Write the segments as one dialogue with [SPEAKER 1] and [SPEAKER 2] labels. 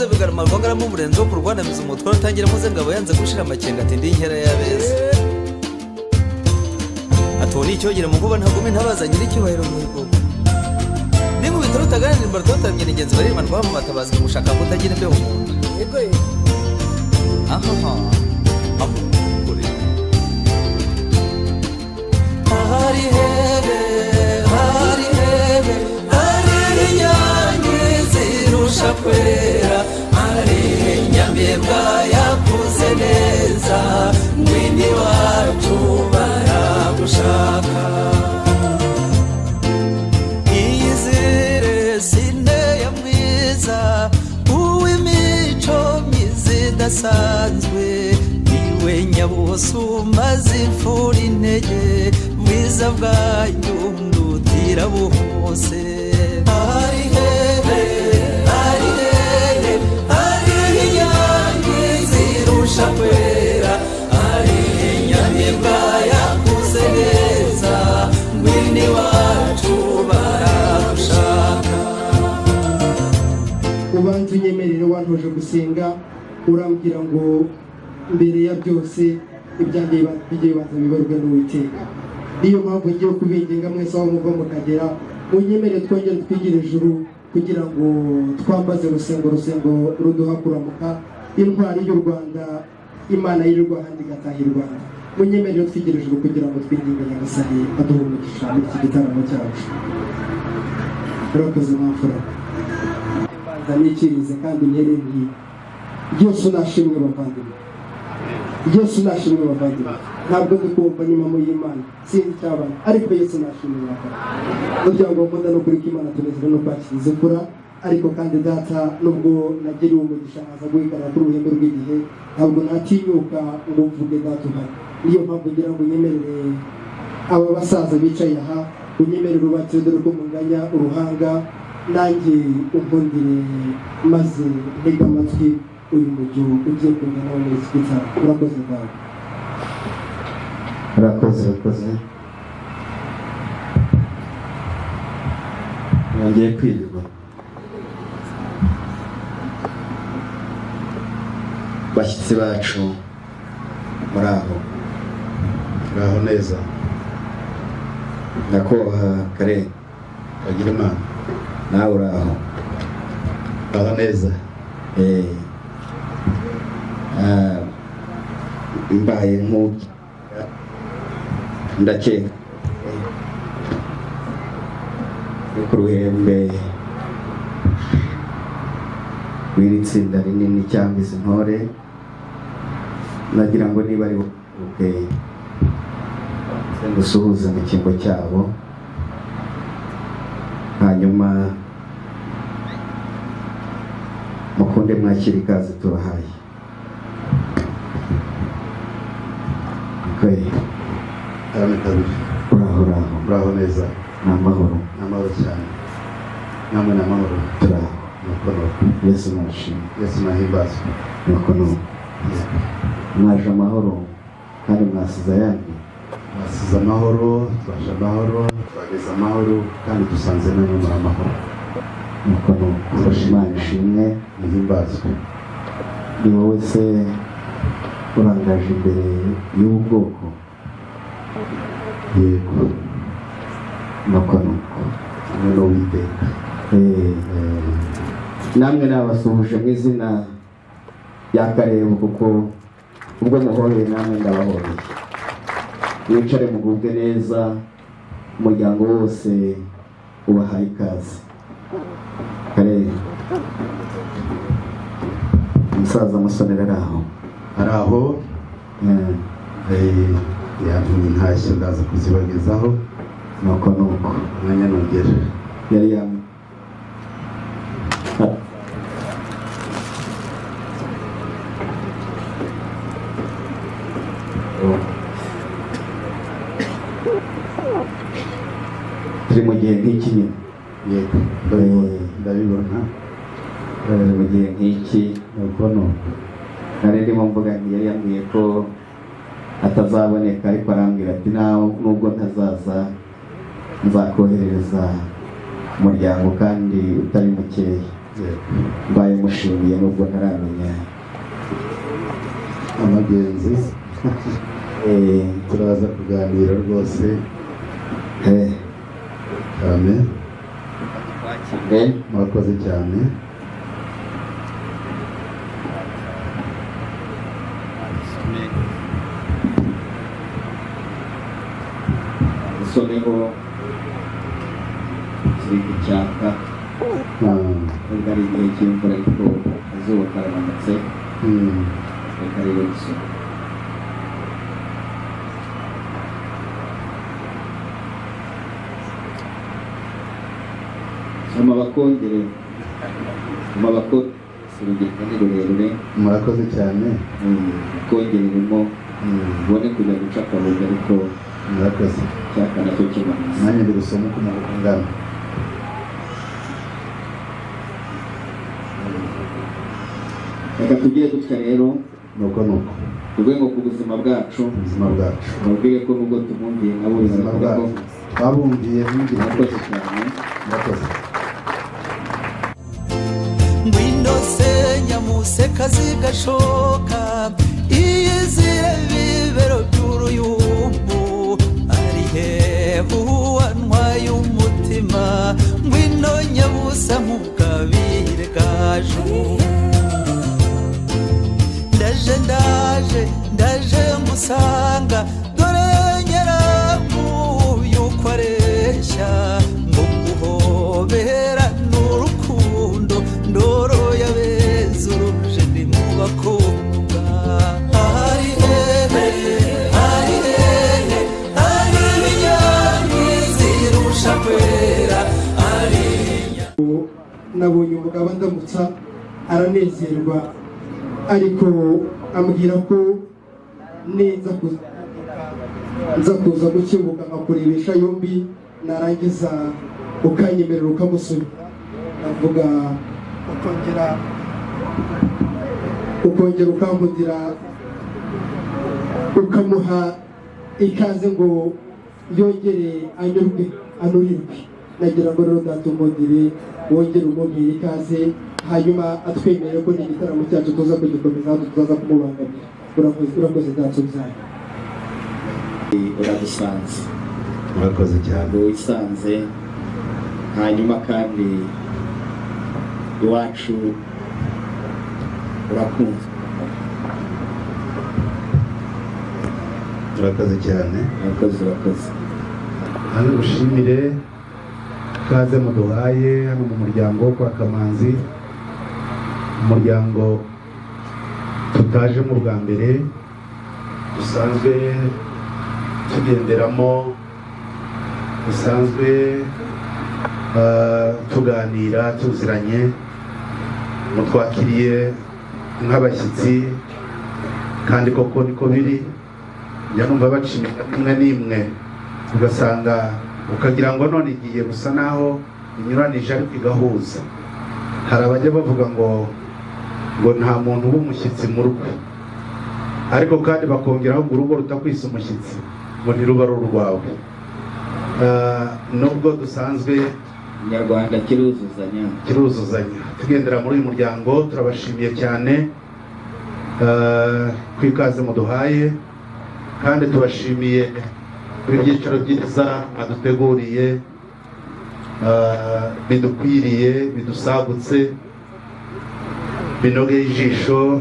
[SPEAKER 1] biza bigarama rwangara mu murenzo ku Rwanda mizo umutwaro tangira muze ngabo yanze gushira amakenga ati ndi inkera y'abeza atoni icyogera mu kuba ntagume ntabazanye icyubahiro mu rugo ni mu bitaro taganira imbarto tamye ingenzi bari man kwa matabazi gushaka kutagira imbeho umuntu
[SPEAKER 2] yego
[SPEAKER 1] aha kuri hari hebe hari nyange zirusha kwera hari nyambeba yakuze neza mwini wacu baragushaka izire sine ya mwiza uw'imico myiza idasanzwe iwe nyabusumba zipfura intege bwiza bwanyu ndutira buhose hari hebe hari inyange zirusha kwera hari nyamibwa yakuze neza mwini wacu baragushaka
[SPEAKER 3] ubanza unyemerere wantoje gusenga urambwira ngo mbere ya byose ibyanjye bigiye banza bibarwe n'Uwiteka niyo mpamvu ngiye kubinginga mwese aho muva mukagera unyemerere twongere twigire ijuru kugira ngo twambaze rusengo ruduha kuramuka intwari y'u Rwanda Imana y'irwa handi gataha i Rwanda munyemerere twigire ijuru kugira ngo twinginge Nyagasani aduhe umugisha muri iki gitaramo cyacu urakoze mwamfura nikirize kandi ntere nti Yesu nashimwe bavandimwe Yesu nashimwe bavandimwe ntabwo ndikumva nyuma y'Imana sinzi cyabana ariko Yesu nashimwe bavandimwe kugira ngo mbona no kuri Imana tunezere no kwakiriza kura ariko kandi data nubwo nagiriwe umugisha aza guhigara kuri uruhembe rw'igihe ntabwo natinyuka ngo mvuge data uhari niyo mpamvu ngira ngo unyemerere aba basaza bicaye aha unyemerere ubatire dore ko munganya uruhanga nanjye unkundire maze ntega amatwi uyu mujyi ugiye kungana muri iki gitabo urakoze bwawe
[SPEAKER 4] urakoze yongeye kwirirwa bashyitsi bacu muraho neza nyakubahwa Kare bagira imana nawe uraho neza mbaye nk'uko ndakeka ku ruhembe w'iri tsinda rinini cyangwa izi ntore nagira ngo niba ari buke gusuhuza mu cyimbo cyabo hanyuma mukunde mwakira ikaze tubahaye uraho neza n'amahoro cyane namwe n'amahoro turaho Yesu nashimwe Yesu nahimbazwe mwaje amahoro kandi mwasize ayandi mwasize amahoro twaje amahoro twageze amahoro kandi dusanze namwe muri amahoro Imana ishimwe nihimbazwe ni wowe se urangaje imbere y'ubu bwoko yego nuko no witeka namwe nabasuhuje mu izina rya Karebo kuko ubwo muhoreye namwe ndabahoreye mwicare mugubwe neza umuryango wose ubahaye ikaze Karebo umusaza musonera araho yantumye intashyo ndaza kuzibagezaho nuko umwanya nongera yari turi mu gihe nk'iki nyine yego ndabibona mu gihe nk'iki nuko nari ndimo mvuga nti yari yambwiye ko atazaboneka ariko arambwira ati nubwo ntazaza nzakoherereza umuryango kandi utari mukeya mbaye mushimiye nubwo ntaramenya
[SPEAKER 2] amagenzi turaza kuganira rwose cyane murakoze cyane
[SPEAKER 4] usomeho kiri ku cyapa nubwo ari igihe cy'imvura ariko izuba karamanutse reka rero gusoma amabakongere urugendo ni rurerure
[SPEAKER 2] murakoze cyane
[SPEAKER 4] kongereremo ubone kujya guca akabuga ariko
[SPEAKER 2] murakoze
[SPEAKER 4] cyaka nacyo kimanitse
[SPEAKER 2] nanjye ndi gusoma uko umuvugo ungana
[SPEAKER 4] reka tugiye dutya rero
[SPEAKER 2] nuko
[SPEAKER 4] tuvuge ngo ku buzima bwacu mubwire ko nubwo tumwumviye nabo
[SPEAKER 2] ubuzima bwacu twabumviye
[SPEAKER 4] murakoze cyane
[SPEAKER 2] murakoze
[SPEAKER 1] ngwino se nyamusekazi gashoka iyizire bibero by'uruyumbu ari hehe uwantwaye umutima ngwino nyabusa nk'ubwabire gaju ndaje ngusanga dore nyiramuye uko areshya ngo guhobera n'urukundo ndoro yabeze uruje ndi mu bakobwa ari hehe ari ibinyangizi irusha kwera ari
[SPEAKER 3] nabonye umugabo ndamutsa aranezerwa ariko ambwira ko neza nza kuza gukebuka nkakurebesha yombi narangiza ukanyemerera ukamusubira navuga ukongera ukankundira ukamuha ikaze ngo yongere anyurwe anurirwe nagira ngo rero datumundire wongere umubwire ikaze hanyuma atwemerere ko n'igitaramo cyacu tuza kugikomeza tuzaza kumubangamira urakoze ntacyo byayo
[SPEAKER 4] uradusanze
[SPEAKER 2] murakoze cyane
[SPEAKER 4] wisanze hanyuma kandi iwacu urakunzwe
[SPEAKER 2] murakoze cyane
[SPEAKER 4] urakoze
[SPEAKER 2] hano gushimire ikaze muduhaye hano mu muryango wo kwa Kamanzi umuryango tutaje mu bwa mbere dusanzwe tugenderamo dusanzwe tuganira tuziranye mutwakiriye nk'abashyitsi kandi koko niko biri njya numva baciye imwe n'imwe ugasanga ukagira ngo none igiye gusa naho inyuranije ariko igahuza hari abajya bavuga ngo nta muntu w'umushyitsi mu rugo ariko kandi bakongeraho ngo urugo rutakwisa umushyitsi ngo ntiruba ari urwawe nubwo dusanzwe
[SPEAKER 4] Nyarwanda kiruzuzanya
[SPEAKER 2] tugendera muri uyu muryango turabashimiye cyane ku ikaze muduhaye kandi tubashimiye ibyiciro byiza aduteguriye bidukwiriye bidusagutse binogeye ijisho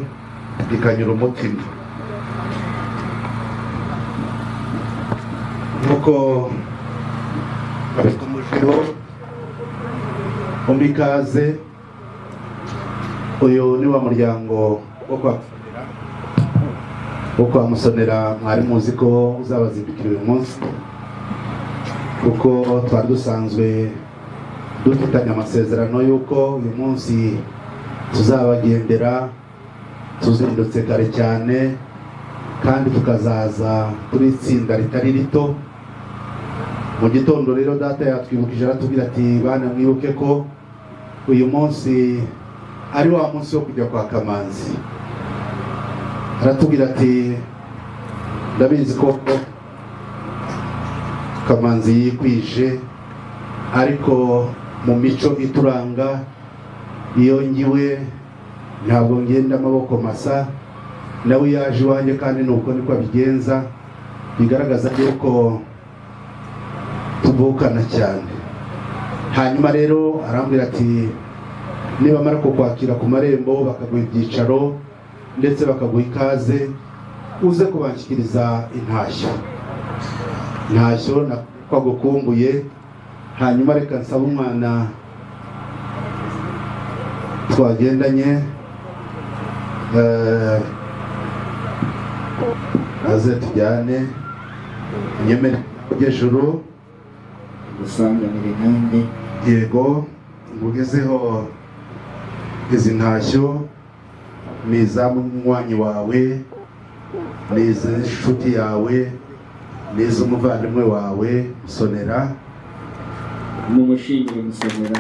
[SPEAKER 2] bikanyura umutima nk'uko babikomejeho umbi ikaze uyu ni wa muryango wo kwa Musonera mwari muzi ko uzabazindukira uyu munsi kuko twari dusanzwe dufitanye amasezerano y'uko uyu munsi tuzabagendera tuzindutse kare cyane kandi tukazaza turi itsinda ritari rito mu gitondo rero data yatwibukije aratubwira ati bana mwibuke ko uyu munsi ari wa munsi wo kujya kwa Kamanzi aratubwira ati ndabizi ko Kamanzi yikwije ariko mu mico ituranga iyo ngiwe ntabwo ngenda amaboko masa, nawe yaje iwanjye kandi nuko niko abigenza, bigaragaza yuko tuvukana cyane. Hanyuma rero arambwira ati nibamara kukwakira ku marembo bakaguha ibyicaro ndetse bakaguha ikaze, uze kubanshyikiriza intashyo kwagukumbuye. Hanyuma reka nsaba umwana twagendanye aze tujyane, nyemere ujyejuru
[SPEAKER 4] gusanganira nanjye.
[SPEAKER 2] yego ngugezeho izi ntashyo ni iz'umunywanyi wawe, ni iz'inshuti yawe, ni iz'umuvandimwe wawe Musonera.
[SPEAKER 4] Mumushimire Musonera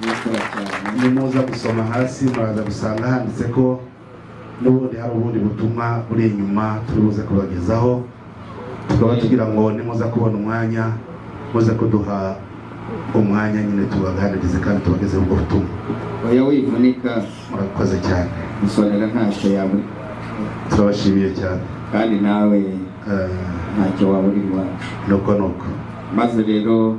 [SPEAKER 4] yakora cyane.
[SPEAKER 2] Nimuza gusoma hasi muraza gusanga handitse ko n'ubundi hari ubundi butumwa buri inyuma turibuze kubagezaho, tukaba tugira ngo nimuza kubona umwanya muze kuduha umwanya nyine tubaganirize kandi tubagezeho ubwo butumwa.
[SPEAKER 4] Oya wivunika,
[SPEAKER 2] murakoze cyane.
[SPEAKER 4] Musonera ntacyo yabura,
[SPEAKER 2] turabashimiye cyane
[SPEAKER 4] kandi nawe ntacyo wabura iwacu.
[SPEAKER 2] nuko
[SPEAKER 4] Maze rero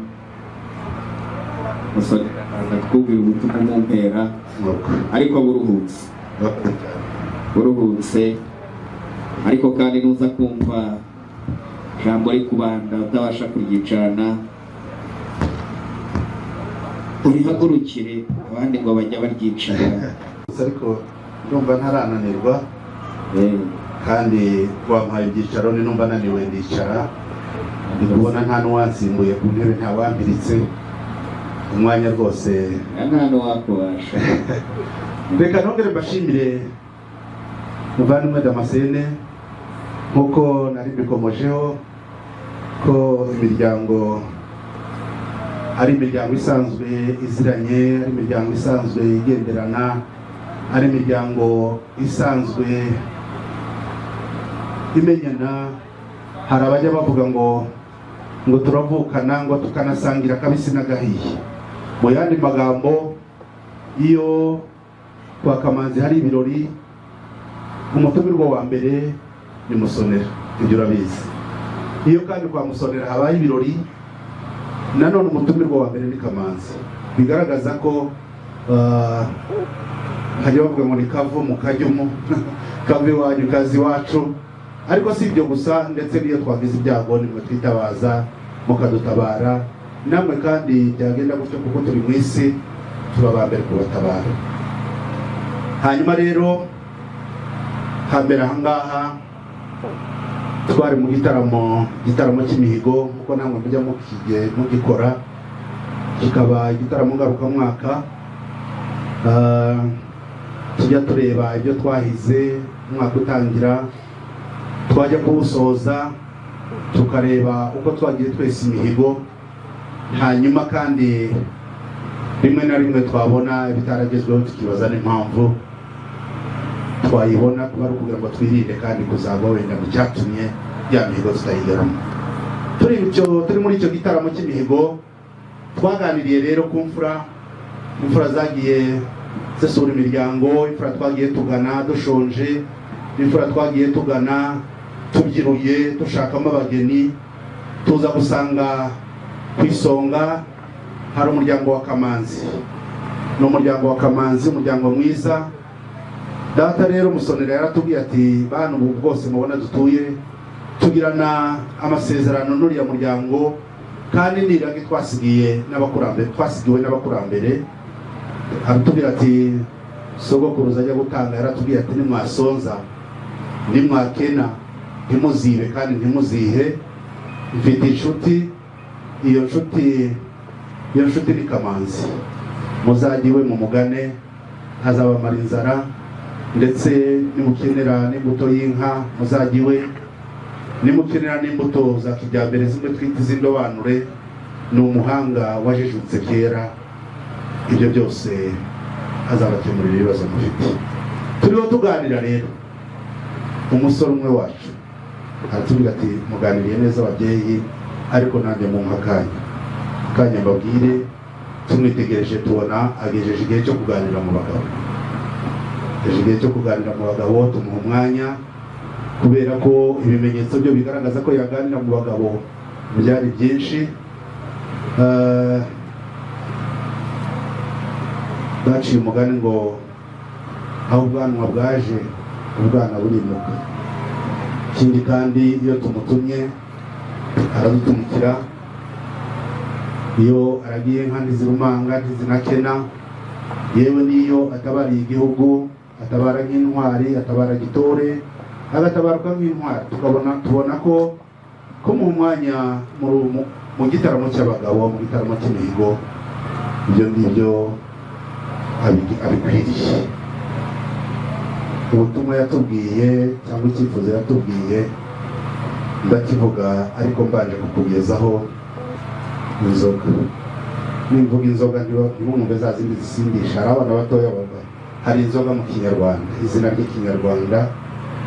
[SPEAKER 4] Musonera aratwubwira ubutumwa mu mpera, ariko buruhutse, ariko kandi nuza kumva ijambo rikubanda utabasha kuryicarana, urihagurukire abandi ngo bajya baryicara.
[SPEAKER 2] ariko ndumva ntarananirwa kandi wampaye ibyicaro, ni numva naniwe ndicara, ndi kubona nta n'uwansimbuye ku ntebe, nta wambiritse umwanya rwose,
[SPEAKER 4] nta n'uwakubasha.
[SPEAKER 2] reka nongere mbashimire muvandimwe Damascene, nk'uko nari mbikomojeho ko imiryango ari imiryango isanzwe iziranye, ari imiryango isanzwe igenderana, ari imiryango isanzwe imenyana. Hari abajya bavuga ngo turavukana, ngo tukanasangira akabisi n'agahiye. Mu yandi magambo, iyo kwa Kamanzi hari ibirori, umutumirwa wa mbere ni Musonera, ibyo urabizi. Iyo kandi kwa Musonera habaye ibirori, nanone umutumirwa wa mbere ni Kamanzi. Bigaragaza ko hajya bavuga ngo ni kavu mu kajyumu kave iwanyu kazi iwacu. Ariko si ibyo gusa, ndetse n'iyo twagize ibyago nimwe twitabaza mukadutabara, namwe kandi byagenda gutyo kuko turi mu isi turaba mbere kubatabara. Hanyuma rero hambere ahangaha twari mu gitaramo cy'imihigo, kuko namwe mujya mugikora, kikaba igitaramo ngarukamwaka. Tujya tureba ibyo twahize umwaka utangira, twajya kuwusoza tukareba uko twagiye twese imihigo. Hanyuma kandi rimwe na rimwe twabona ibitaragezweho tukibaza n'impamvu twayibona, kuba ari ukugira ngo twirinde kandi kuzaba wenda mu cyatumye ya mihigo tutayigeramo. Turi muri icyo gitaramo cy'imihigo, twaganiriye rero ku imfura zagiye zisura imiryango, imfura twagiye tugana dushonje, imfura twagiye tugana tubyiruye dushakamo abageni. Tuza gusanga ku isonga hari umuryango wa Kamanzi. Ni umuryango wa Kamanzi, umuryango mwiza. Data rero Musonera yaratubwiye ati bantu ubu bwose mubona dutuye tugirana amasezerano n'uriya muryango, kandi nirage twasigiwe n'abakurambere. Aratubwira ati sogokuruza ajya gutanga, yaratubwiye ati nimwasonza nimwakena ntimuzibe kandi ntimuzihe, mfite inshuti, iyo nshuti ni Kamanzi. Muzajye iwe mumugane, azabamara inzara, ndetse nimukenera n'imbuto y'inka muzajye iwe, nimukenera n'imbuto za kijyambere zimwe twita iz'indobanure, ni umuhanga wajijutse kera. Ibyo byose azabakemurira ibibazo mufite. Turiho tuganira rero, umusore umwe wacu aratubwira ati muganiriye neza ababyeyi, ariko nanjye mumpa akanya mbabwire tumwitegereje tubona agejeje igihe cyo kuganira mu bagabo. Agejeje igihe cyo kuganira mu bagabo, tumuha umwanya kubera ko ibimenyetso byo bigaragaza ko yaganira mu bagabo byari byinshi. Baciye umugani ngo aho ubwanwa bwaje ubwana burimuka. Ikindi kandi iyo tumutumye aradutumikira, iyo aragiye nka ntizirumanga ntizinakena, yewe n'iyo atabariye igihugu, atabara nk'intwari, atabara gitore, agatabaruka nk'intwari, tubona ko mu mwanya mu gitaramo cy'abagabo, mu gitaramo cy'imihigo, ibyo ngibyo abikwiriye. Ubutumwa yatubwiye cyangwa icyifuzo yatubwiye ndakivuga, ariko mbanje kukugezaho inzoga. Nimvuga inzoga ntibumve za zindi zisindisha, hari abana batoya bava. Hari inzoga mu Kinyarwanda, izina ry'Ikinyarwanda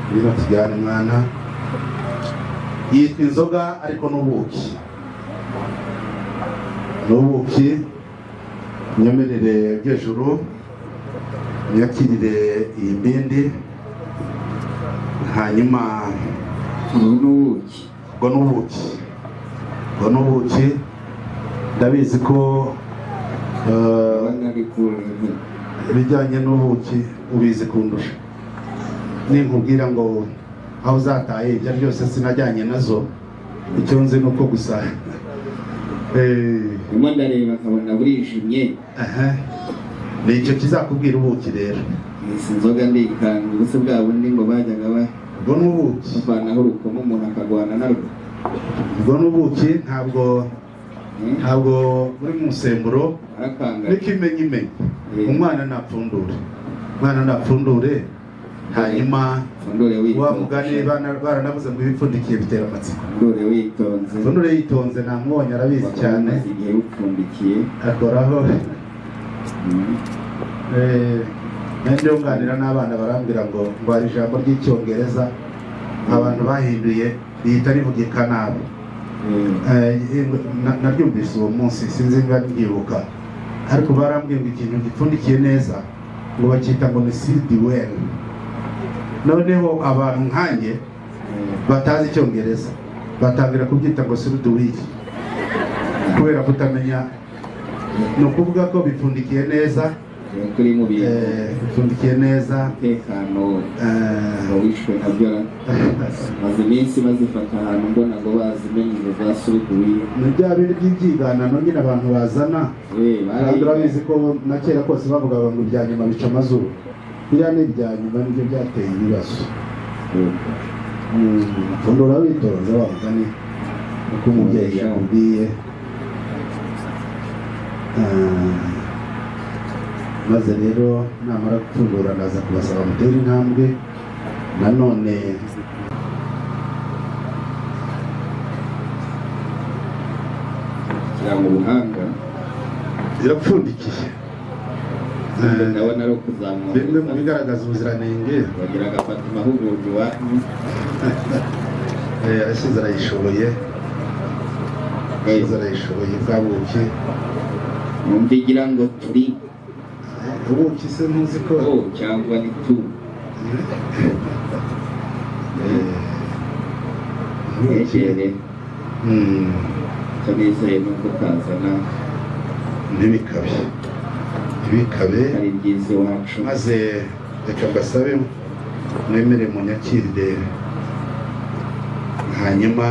[SPEAKER 2] bino tujyana mwana, yitwa inzoga ariko n'ubuki. N'ubuki nyemerere bw'ejuru nyakirire iyi mbindi, hanyuma n'ubuki ndabizi ko ibijyanye n'ubuki ubizi kundusha. Ninkubwira ngo aho uzataye ibyo byose sinajyanye nazo, icyo nzi ni uko gusa
[SPEAKER 4] urimo ndareba nkabona burijimye.
[SPEAKER 2] Ni icyo kizakubwira ubuki rero.
[SPEAKER 4] Izi nzoga ndikanga ubuse bwa bundi ngo bajyaga
[SPEAKER 2] ubwo n'ubuki
[SPEAKER 4] bavanaho urukomo umuntu akagwana narwo.
[SPEAKER 2] Ubwo n'ubuki ntabwo uri mu musemburo, n'ikimenyimenyi. Umwana napfundure, hanyuma wa mugani baranavuze ngo ibipfundikiye bitera amatsiko. Pfundure yitonze, namubonye arabizi cyane.
[SPEAKER 4] Igihe upfundikiye
[SPEAKER 2] akoraho. Nanjye nganira n'abana barambwira ngo hari ijambo ry'Icyongereza abantu bahinduye rihita rivugika nabi. Naryumvise uwo munsi, sinzi niba ndyibuka, ariko barambwiye ngo ikintu gipfundikiye neza ngo bacyita ngo ni sealed well. Noneho abantu nkanjye batazi Icyongereza batangira kubyita ngo sealed will, kubera kutamenya. Ni ukuvuga ko bipfundikiye neza,
[SPEAKER 4] kuri mu bintu
[SPEAKER 2] bipfundikiye neza,
[SPEAKER 4] umutekano wishwe nabyo. Maze iminsi bazifata ahantu mbona ngo bazimenye ngo zasubiye.
[SPEAKER 2] Ni bya bindi by'ibyiganano nyine abantu bazana. Kandi urabizi ko na kera kose bavugaga ngo ibya nyuma bica amazuru. Biriya ni ibya nyuma nibyo byateye ibibazo. Pfundura witonze wa mugani uko umubyeyi yakubwiye. Maze rero namara gupfundura ndaza kubasaba mutera intambwe. Nanone
[SPEAKER 4] cyangwa ubuhanga
[SPEAKER 2] irapfundikiye,
[SPEAKER 4] ndabona ari ukuzamura
[SPEAKER 2] bimwe mu bigaragaza ubuziranenge.
[SPEAKER 4] bagira agafata amahugurwa iwanyu.
[SPEAKER 2] Arasize arayishoboye, bwa buki.
[SPEAKER 4] Numvigira ngo turi
[SPEAKER 2] ubuki se ntuzi ko
[SPEAKER 4] cyangwa ni tu egere kabizeye nuko kazana
[SPEAKER 2] ntibikabe
[SPEAKER 4] ari byiza iwacu.
[SPEAKER 2] maze reka mbasabe mwemere munyakirire, hanyuma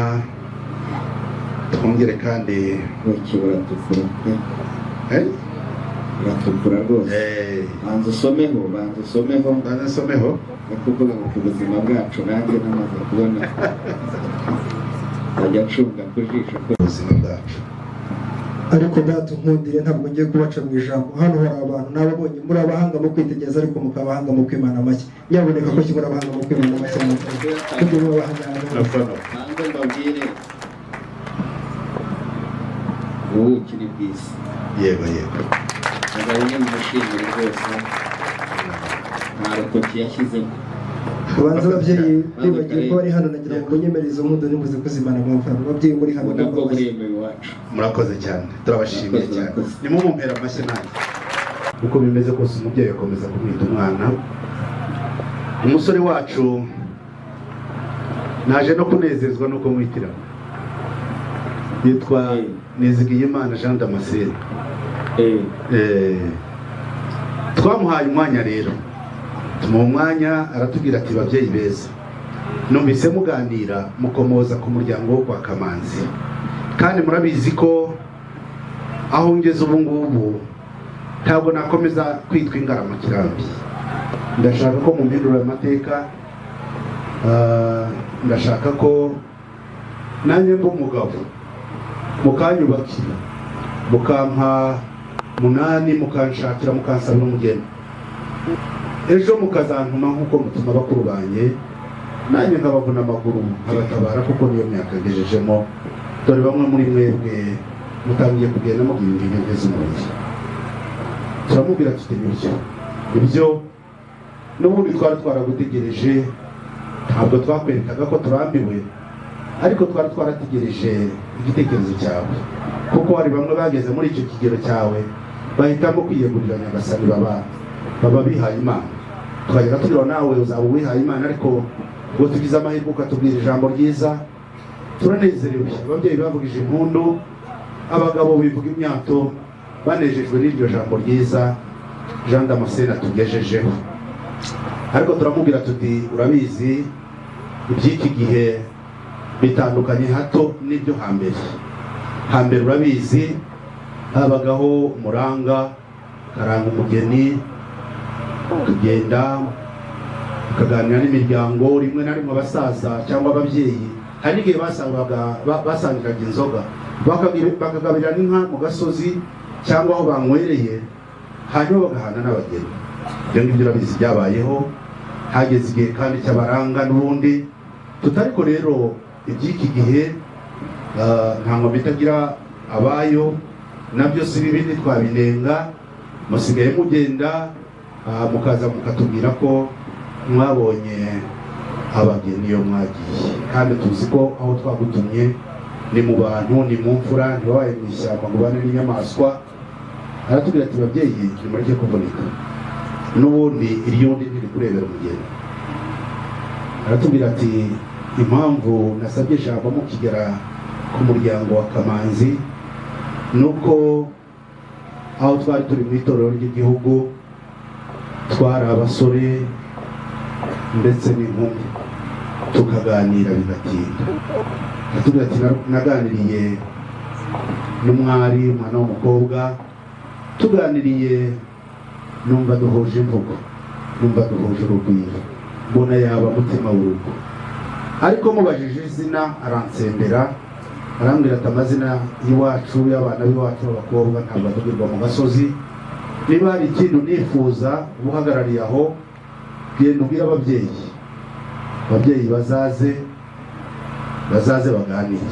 [SPEAKER 2] twongere kandi
[SPEAKER 4] buratukura buratukura rwose. banza usomeho no kuvuga ngo ku buzima bwacu nanjye namaze kubona ajya acunga ku jisho ko
[SPEAKER 2] ubuzima bwacu.
[SPEAKER 3] ariko ndatunkundire ntabwo ngiye kubaca mu ijambo. Hano hari abantu nababonye muri abahanga mu kwitegereza, ariko mukabahanga mu kwimana make. Nyaboneka ko kibura abahanga mu kwimana make kuko mu bahanga
[SPEAKER 4] hanze mbabwire ubuki ni bwiza.
[SPEAKER 2] Yego
[SPEAKER 4] Agabanye mu mushimire rwose, nta rutoki yashyizemo.
[SPEAKER 3] ubanza ababyeyi bibagiye ko bari hano nagira ngo munyemereze umudo nimuze kuzimana mu mfano ababyeyi muri hano
[SPEAKER 4] nabwo buremewe iwacu.
[SPEAKER 2] murakoze cyane turabashimiye cyane nimumumpera amashyi nanjye uko bimeze kose umubyeyi akomeza kumwita umwana. Umusore wacu naje no kunezezwa nuko mwitiramo yitwa Nizigiyimana Jean Damascene. Twamuhaye umwanya rero tumuha umwanya aratubwira ati babyeyi beza numvise muganira mukomoza ku muryango wo kwa Kamanzi kandi murabizi ko aho ngeze ubu ngubu ntabwo nakomeza kwitwa Ingaramakirambi. Ndashaka ko mumpindura amateka, ndashaka ko nanjye mba umugabo mukanyubakira mukampa munani mukanshakira mukansabira umugeni ejo mukazantuma nk'uko mutuma bakuru banjye nanjye nkabavuna amaguru nkabatabara kuko niyo myaka ngejejemo. Dore bamwe muri mwebwe mutangiye kugenda mugira intege z'umubiri. Turamubwira tuti ibyo n'ubundi twari twaragutegereje ntabwo twakwerekaga ko turambiwe ariko twari twarategereje igitekerezo cyawe kuko hari bamwe bageze muri icyo kigero cyawe bahitamo kwiyegurira Nyagasani baba bihaye Imana. Twagera turiho nawe uzaba wihaye Imana ariko ngo tugize amahirwe ukatubwira ijambo ryiza turanezerewe. Ababyeyi bavugije impundu, abagabo bivuga imyato banejejwe n'iryo jambo ryiza Jean Damascene atugejejeho. Ariko turamubwira tuti urabizi iby'iki gihe bitandukanye hato n'ibyo hambere urabizi habagaho umuranga karanga umugeni kugenda ukaganira n'imiryango rimwe na rimwe abasaza cyangwa ababyeyi hari n'igihe basangiraga inzoga bakagabira n'inka mu gasozi cyangwa aho banywereye hanyuma bagahana n'abageni. Ibyo ngibyo urabizi byabayeho hageze igihe kandi cy'abaranga n'ubundi tutariko rero iby'iki gihe nta ngoma itagira abayo nabyo si ibindi twabinenga. Musigaye mugenda mukaza mukatubwira ko mwabonye abageni iyo mwagiye kandi tuzi ko aho twagutumye ni mu bantu ni mu mfura ntiwabaye mu ishyamba ngo ubane n'inyamaswa. Aratubwira ati babyeyi nimureke kuvunika n'ubundi iryundi ntiri kurebera umugeni. Aratubwira ati impamvu nasabye ijambo mukigera ku muryango wa Kamanzi nuko aho twari turi mu itorero ry'igihugu twari abasore ndetse n'inkumi tukaganira bigatinda. Aratubwira ati naganiriye n'umwari umwana w'umukobwa tuganiriye numva duhuje imvugo numva duhuje urugwiro mbona yaba mutima w'urugo ariko mubajije izina aransembera arambwira ati amazina y'iwacu y'abana b'iwacu b'abakobwa ntabwo atubwirwa mu gasozi. Niba hari ikintu nifuza ubuhagarariye aho genda ubwira ababyeyi bazaze baganire.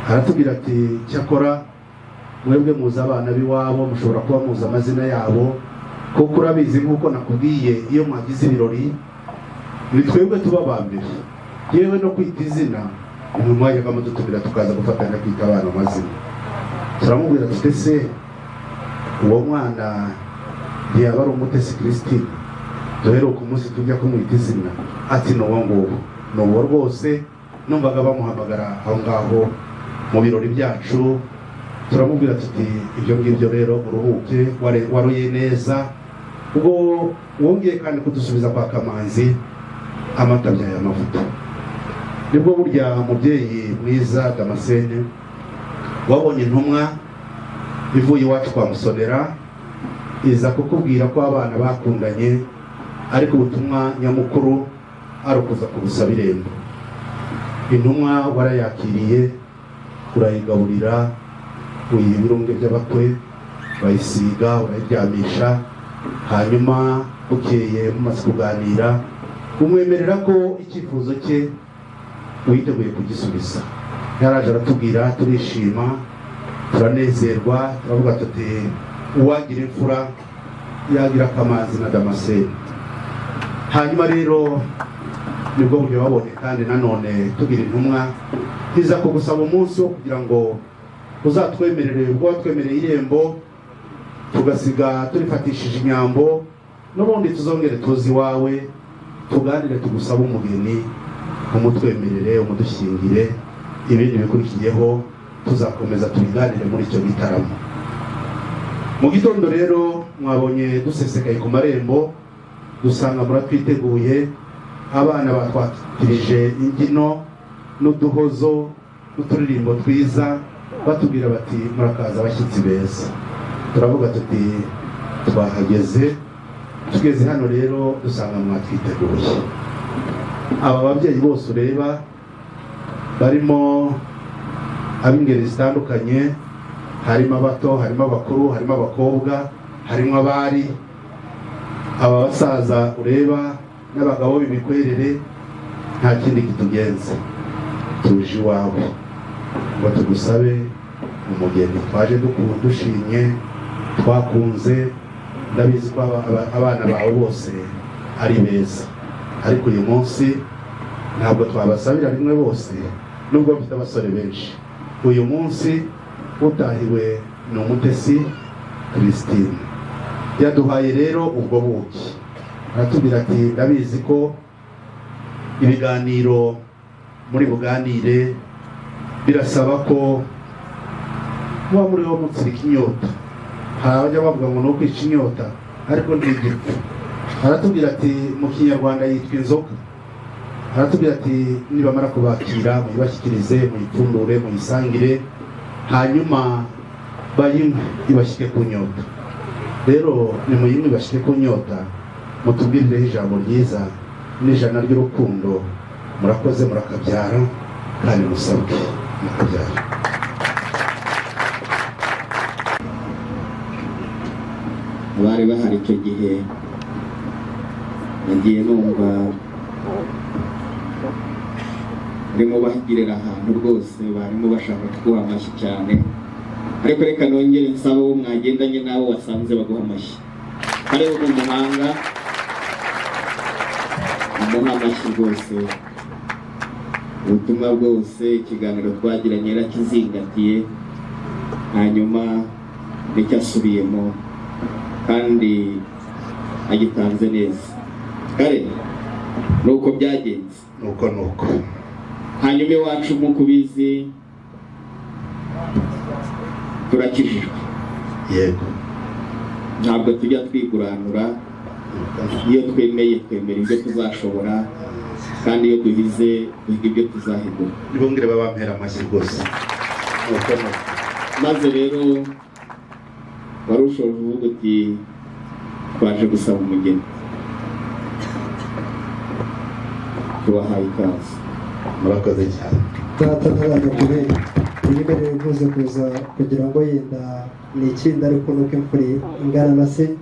[SPEAKER 2] Aratubwira ati cyakora mwebwe muzi abana b'iwabo mushobora kuba muzi amazina yabo kuko urabizi nk'uko nakubwiye iyo mwagize ibirori ni twebwe tuba bambere yewe no kwita izina ni mwajyaga mudutumira tukaza gufatanya kwita abana amazina. Turamubwira tuti se uwo mwana ntiyaba ari umutesi Christine duheruka umunsi tujya kumwita izina? Ati n'uwo nguwo n'uwo rwose numvaga bamuhamagara aho ngaho mu birori byacu. Turamubwira tuti ibyo ngibyo rero uruhuke waruye neza ubwo wongeye kandi kudusubiza kwa Kamanzi amata byaye amavuta. Nibwo burya mubyeyi mwiza Damascene wabonye intumwa ivuye iwacu kwa Musonera iza kukubwira ko abana bakundanye ariko ubutumwa nyamukuru ari ukuza kubusaba irembo. Intumwa warayakiriye urayigaburira uyiha ibirunge by'abakwe bayisiga urayiryamisha hanyuma bukeye mumaze kuganira umwemerera ko icyifuzo cye witeguye kugisubiza. Yaraje aratubwira turishima turanezerwa turavuga tuti uwagira imfura yagira Kamanzi na Damascene. hanyuma rero nibwo buryo babonye kandi nanone tugira intumwa iza kugusaba umunsi wo kugira ngo uzatwemerere ubwo watwemereye irembo tugasiga turifatishije inyambo n'ubundi tuzongere tuzi iwawe tuganire tugusaba umugeni umutwemerere umudushyingire ibindi bikurikiyeho tuzakomeza tubiganire muri icyo gitaramo. Mu gitondo rero mwabonye dusesekaye ku marembo dusanga muratwiteguye, abana batwakirije imbyino n'uduhozo n'uturirimbo twiza batubwira bati murakaza abashyitsi beza. Turavuga tuti twahageze, tugeze hano rero dusanga mwatwiteguye. Aba babyeyi bose ureba barimo ab'ingeri zitandukanye, harimo abato, harimo abakuru, harimo abakobwa, harimo abari, aba basaza ureba n'abagabo b'imikwerere, nta kindi kitugenza, tuje iwawe ngo tugusabe umugeni twaje dushimye twakunze. Ndabizi ko abana bawe bose ari beza, ariko uyu munsi ntabwo twabasabira rimwe bose, nubwo mfite abasore benshi. Uyu munsi utahiwe ni Umutesi Christine, yaduhaye rero ubwo buki, aratubwira ati ndabizi ko ibiganiro muri buganire birasaba ko muba muri wo mutsirika inyota. Hari abajya bavuga ngo ni ukwica inyota ariko ntigipfa. Aratubwira ati mu Kinyarwanda yitwa inzoga. Aratubwira ati nibamara kubakira muyibashyikirize, muyipfundure, muyisangire, hanyuma bayinywe ibashyike ku nyota. Rero nimuyinywe ibashyike ku nyota, mutubwirireho ijambo ryiza n'ijana ry'urukundo. Murakoze, murakabyara kandi musabwe mukabyara.
[SPEAKER 4] Abari bahari icyo gihe nagiye numva barimo bahigirira ahantu rwose, barimo bashaka kuguha amashyi cyane, ariko reka nongere nsaba uwo mwagendanye n'abo wasanze baguha amashyi. Hariho mu muhanga umuha amashyi rwose. Ubutumwa bwose ikiganiro twagiranye yarakizingatiye, hanyuma nicyo asubiyemo kandi agitanze neza. Kare nuko byagenze,
[SPEAKER 2] nuko
[SPEAKER 4] hanyuma iwacu nk'uko ubizi turakijijwe.
[SPEAKER 2] Yego,
[SPEAKER 4] ntabwo tujya twiguranura. Iyo twemera ibyo tuzashobora, kandi iyo duhize duhiga ibyo tuzahigura.
[SPEAKER 2] nibongere babampera amashyi rwose.
[SPEAKER 4] Maze rero wari ushoje uvuga uti twaje gusaba umugeni, tubahaye ikaze.
[SPEAKER 2] Murakoze cyane.
[SPEAKER 3] data ntaraga kure yemereye uvuze kuza kugira ngo yenda ni ikindi, ariko nuko imfura ingana na se.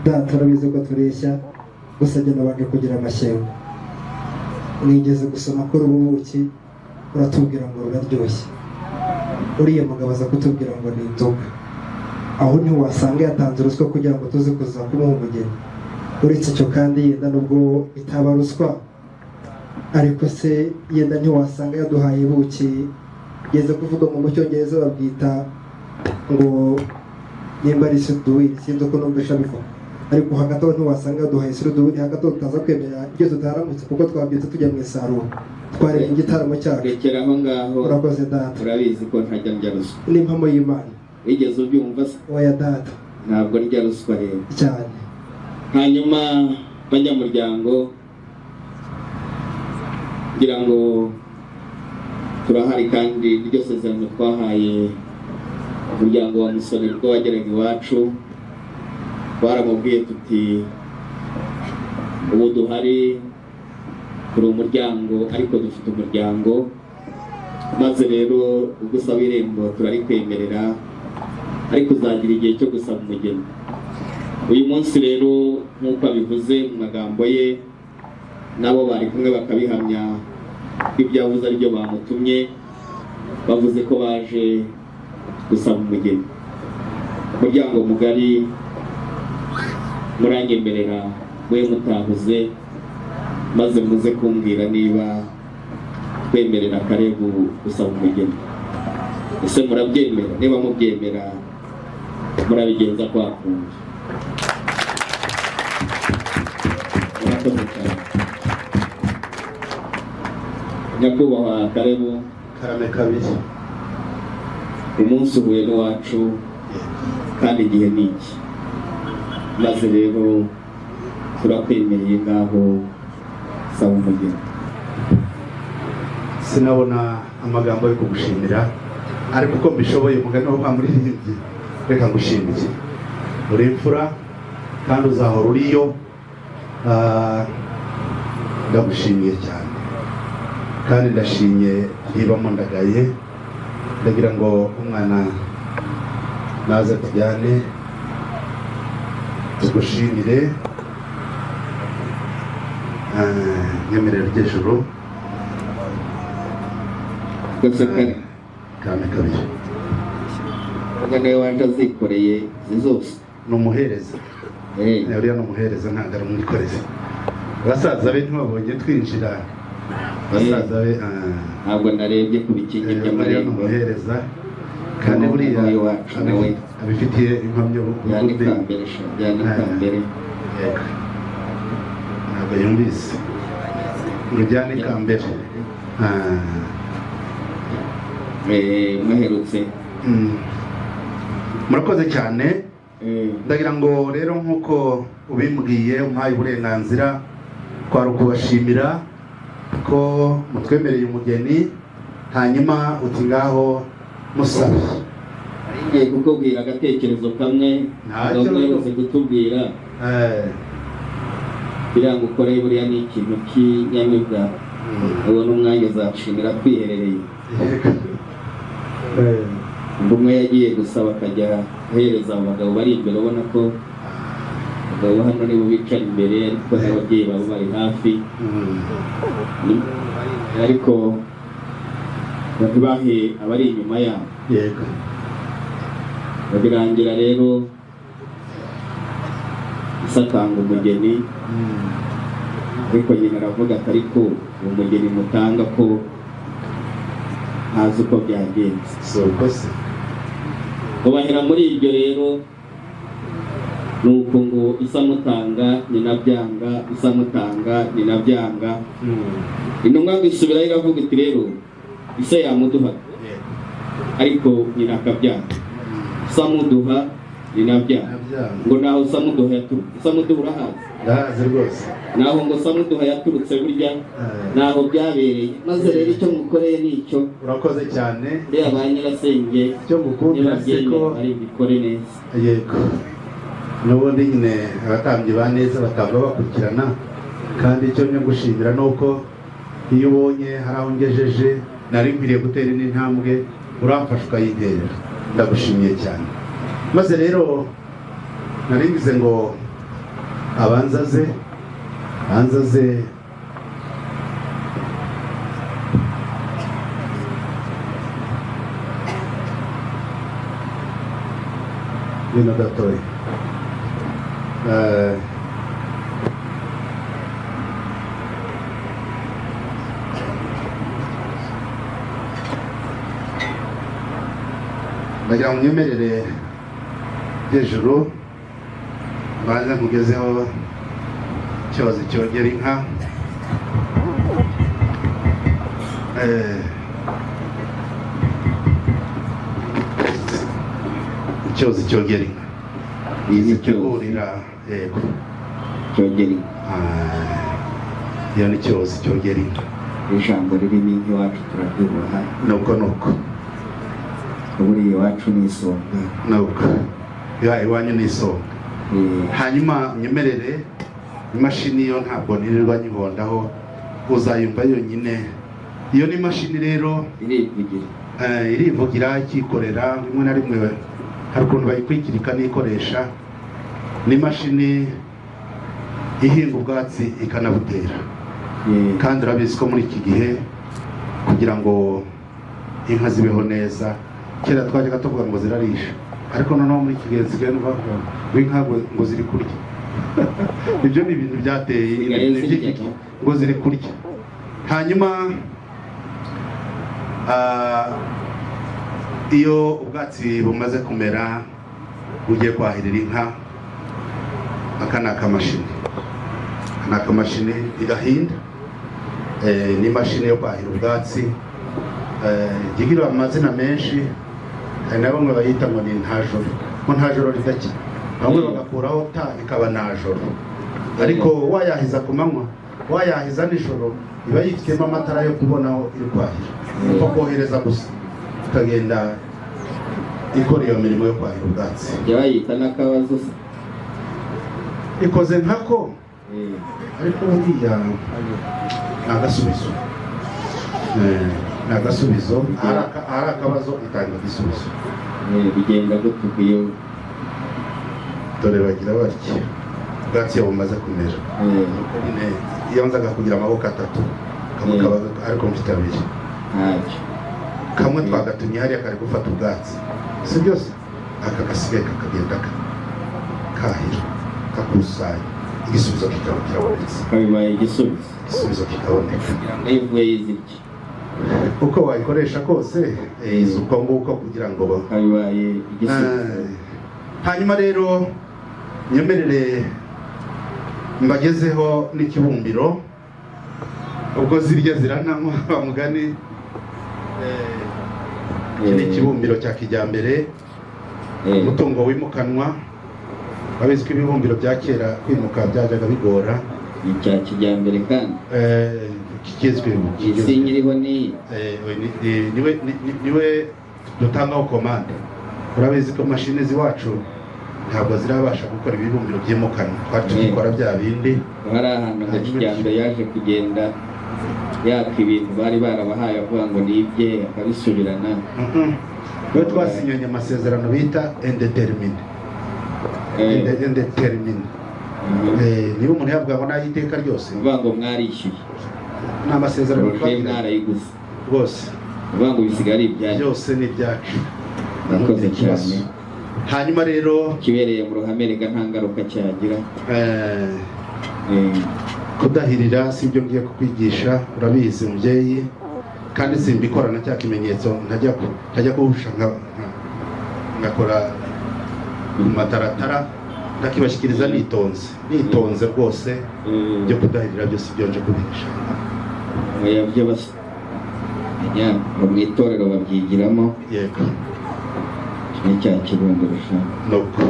[SPEAKER 3] Data urabizi ko tureshya, gusa njye nabanje kugira amashyengo. Nigeze gusoma kuri ubu buki uratubwira ngo ruraryoshye, uriya mugabo aza kutubwira ngo ni inzoga. Aho ntiwasanga yatanze ruswa kugira ngo tuze kuza kumuha umugeni. Uretse icyo kandi yenda nubwo itaba ruswa, ariko se yenda ntiwasanga yaduhaye buki, yeze kuvuga ngo mu Cyongereza babwita ngo nimba ari suduwiri, sinzi uko numvisha bivuga, ariko hagati aho ntiwasanga yaduhaye suduwiri, hagati aho tutaza kwemera ibyo tutaramutse kuko twabyutse tujya mu isarura twareba igitaramo cyacu.
[SPEAKER 4] Rekera aho ngaho.
[SPEAKER 3] Urakoze data.
[SPEAKER 4] Urabizi ko ntajya ndya ruswa.
[SPEAKER 3] N'impamo y'Imana.
[SPEAKER 4] Wigeze ubyumva se?
[SPEAKER 3] Oya data.
[SPEAKER 4] Ntabwo ndya ruswa rero.
[SPEAKER 3] Cyane.
[SPEAKER 4] Hanyuma banyamuryango, kugira ngo turahari kandi iryo sezerano twahaye umuryango wa Musoni ubwo wageraga iwacu, twaramubwiye tuti ubu duhari turi umuryango ariko dufite umuryango. Maze rero ugusaba irembo turarikwemerera, ariko uzagira igihe cyo gusaba umugeni. Uyu munsi rero nk'uko abivuze mu magambo ye, nabo bari kumwe bakabihamya ibyo yavuze aribyo bamutumye, bavuze ko baje gusaba umugeni. Umuryango mugari muranyemerera mwe mutahuze maze muze kumbwira niba kwemerera Kalebu gusaba umugeni. Ese murabyemera? Niba mubyemera murabigenza kwa kundi. Murakoze cyane. Nyakubahwa Kalebu,
[SPEAKER 2] karame kabiri.
[SPEAKER 4] umunsi uhuye n'uwacu kandi igihe ni iki, maze rero turakwemereye ngaho saba umugeni.
[SPEAKER 2] Sinabona amagambo yo kugushimira, ariko uko mbishoboye umugani wo bamuririmbye, reka ngushimire. Uri imfura kandi uzahora uriyo. Ndagushimiye cyane kandi ndashimye ntibamo ndagaye. Ndagira ngo umwana naza tujyane tugushimire nyemerera ry'ijuru. Kame kabiri.
[SPEAKER 4] Umwana we wanje azikoreye zose.
[SPEAKER 2] Ni umuhereza. Uriya ni umuhereza ntabwo ari umwikorezi. Basaza be ntibabonye twinjira. Basaza be
[SPEAKER 4] ntabwo narebye ku bikingi by'amarembo.
[SPEAKER 2] Ni umuhereza kandi buriya abifitiye impamyabumenyi.
[SPEAKER 4] Byandikambere.
[SPEAKER 2] Ntabwo yumvise ngo ujyane ikambere.
[SPEAKER 4] Muherutse.
[SPEAKER 2] Murakoze cyane. Ndagira ngo rero nk'uko ubimbwiye umpaye uburenganzira kwari ukubashimira ko mutwemereye umugeni, hanyuma uti ngaho musabe.
[SPEAKER 4] Ngiye kukubwira agatekerezo kamwe uherutse kutubwira. Biriya ngo ukore buriya ni ikintu cy'inyamibwa. Ubona umwanya uzashimira twiherereye. Umwe yagiye gusaba akajya ahereza abagabo bari imbere, ubona ko abagabo hano nibo bicara imbere ariko n'ababyeyi babo bari hafi. Ariko ntibahe abari inyuma yabo.
[SPEAKER 2] Yego.
[SPEAKER 4] Babirangira rero isatanga umugeni. Ariko nyine aravuga ati ariko umugeni mutanga ko ntazi uko byagenze.
[SPEAKER 2] Soko se.
[SPEAKER 4] Ubahera muri ibyo rero nuko ngo isamutanga nyina byanga, isamutanga nyina byanga. Intumwa bisubirayo iravuga iti rero ise yamuduha ariko nyina akabyanga. Samuduha nyina byanga. Ngo naho samuduha yaturutse. Samuduha urahazi?
[SPEAKER 2] Ndahazi rwose.
[SPEAKER 4] Naho ngo samuduha yaturutse burya naho byabereye. Maze rero icyo mukoreye ni icyo.
[SPEAKER 2] Urakoze cyane.
[SPEAKER 4] Bya ba nyirasenge
[SPEAKER 2] icyo ngukunda siko
[SPEAKER 4] ari bikore neza.
[SPEAKER 2] Yego. N'ubundi nyine abatambyi ba neza batanga bakurikirana, kandi icyo nyo gushimira nuko iyo ubonye hari aho ngejeje nari nkwiriye gutera intambwe uramfasha ukayiterera. Ndagushimiye cyane. Maze rero naringize ngo abanzaze bino gatoya. Ndagira ngo unyemerere hejuru mbanze nkugezeho icyozi cyogera inka. Icyozi cyogera inka izitegurira. Yego.
[SPEAKER 4] Cyogera inka.
[SPEAKER 2] Iyo ni icyozi cyogera inka.
[SPEAKER 4] Ijambo ririmo inka iwacu turaryubaha.
[SPEAKER 2] Nuko
[SPEAKER 4] buriya iwacu ni isonga.
[SPEAKER 2] Nuko iwanyu ni isonga. Hanyuma nyemerere imashini yo ntabwo nirirwa nyihondaho, uzayumva yonyine. Iyo ni imashini rero irivugira ikikorera. Rimwe na rimwe hari ukuntu bayikwikirika n'ikoresha. Ni imashini ihinga ubwatsi ikanabutera. Kandi urabizi ko muri iki gihe kugira ngo inka zibeho neza, kera twajyaga tuvuga ngo zirarisha, ariko noneho muri iki gihe zigaye bavuga ngo inka ngo ziri kurya. ibyo ni ibintu byateye
[SPEAKER 4] Zisigaye
[SPEAKER 2] ibintu
[SPEAKER 4] zirya,
[SPEAKER 2] by'igiti ngo ziri kurya. Hanyuma iyo ubwatsi bumaze kumera ugiye kwahirira inka, aka ni akamashini, ni akamashini igahinda, ni imashini yo kwahira ubwatsi, igira amazina menshi, hari na bamwe bayita ngo ni ntajoro, ko ntajoro ridacya, bamwe bagakuraho ta ikaba najoro, ariko wayahiza ku manywa, wayahiza nijoro iba yifitemo amatara yo kubonaho iri kwahira, upfa kohereza gusa ikagenda ikora iyo mirimo yo kwahira ubwatsi.
[SPEAKER 4] Bayita n'akabazo se,
[SPEAKER 2] ikoze nkako, ariko buriya ni agasubizo, ni agasubizo, ahari akabazo itanga igisubizo.
[SPEAKER 4] bigenda gutubwiye
[SPEAKER 2] Dore bagira batya, ubwatsi iyo bumaze kumera, iyo nzaga kugira amaboko atatu, kamwe kaba ariko mfite abiri,
[SPEAKER 4] ntacyo
[SPEAKER 2] kamwe twagatumye hariya kari gufata ubwatsi, si byose, aka gasigaye kakagenda kahira, kakusanya, igisubizo kikaba kirabonetse,
[SPEAKER 4] kabibaye igisubizo,
[SPEAKER 2] igisubizo kikaboneka.
[SPEAKER 4] ivuye yizirye
[SPEAKER 2] Uko wayikoresha kose uko nguko kugira ngo
[SPEAKER 4] kabibaye igisubizo.
[SPEAKER 2] hanyuma rero nyemerere mbagezeho n'ikibumbiro, ubwo zirya zirananywa bamugani. Iki ni ikibumbiro cya kijyambere, umutungo wimukanwa. Babizi ko ibibumbiro bya kera kwimuka byajyaga bigora,
[SPEAKER 4] icya kijyambere kandi
[SPEAKER 2] kigezweho.
[SPEAKER 4] isi nyiriho ni
[SPEAKER 2] niwe dutangaho komande. Urabizi ko mashini ziwacu ntabwo zirabasha gukora ibibumbiro byimukanwa, twari tubikora bya bindi.
[SPEAKER 4] hari ahantu nka kijyambere yaje kugenda yaka ibintu bari barabahaye avuga ngo ni ibye akabisubirana.
[SPEAKER 2] Iyo twasinyanye amasezerano bita indetermine, indetermine, niba umuntu yavuga ngo n'ay'iteka ryose,
[SPEAKER 4] uvuga ngo mwarishyuye,
[SPEAKER 2] ni amasezerano
[SPEAKER 4] poroje mwarayiguze
[SPEAKER 2] rwose,
[SPEAKER 4] uvuga ngo bisigaye ari ibyanyu,
[SPEAKER 2] byose ni ibyacu.
[SPEAKER 4] murakoze cyane.
[SPEAKER 2] Hanyuma rero
[SPEAKER 4] kibereye mu ruhame rega nta ngaruka cyagira.
[SPEAKER 2] kudahirira si ibyo ngiye kukwigisha, urabizi mubyeyi, kandi simbikorana cya kimenyetso ntajya kuhusha ngakora mataratara, ndakibashyikiriza nitonze rwose. Byo kudahirira byose ibyo nje kubigisha
[SPEAKER 4] byo banya mu itorero babyigiramo.
[SPEAKER 2] Yego,
[SPEAKER 4] ni cya kibumbiro
[SPEAKER 2] nuko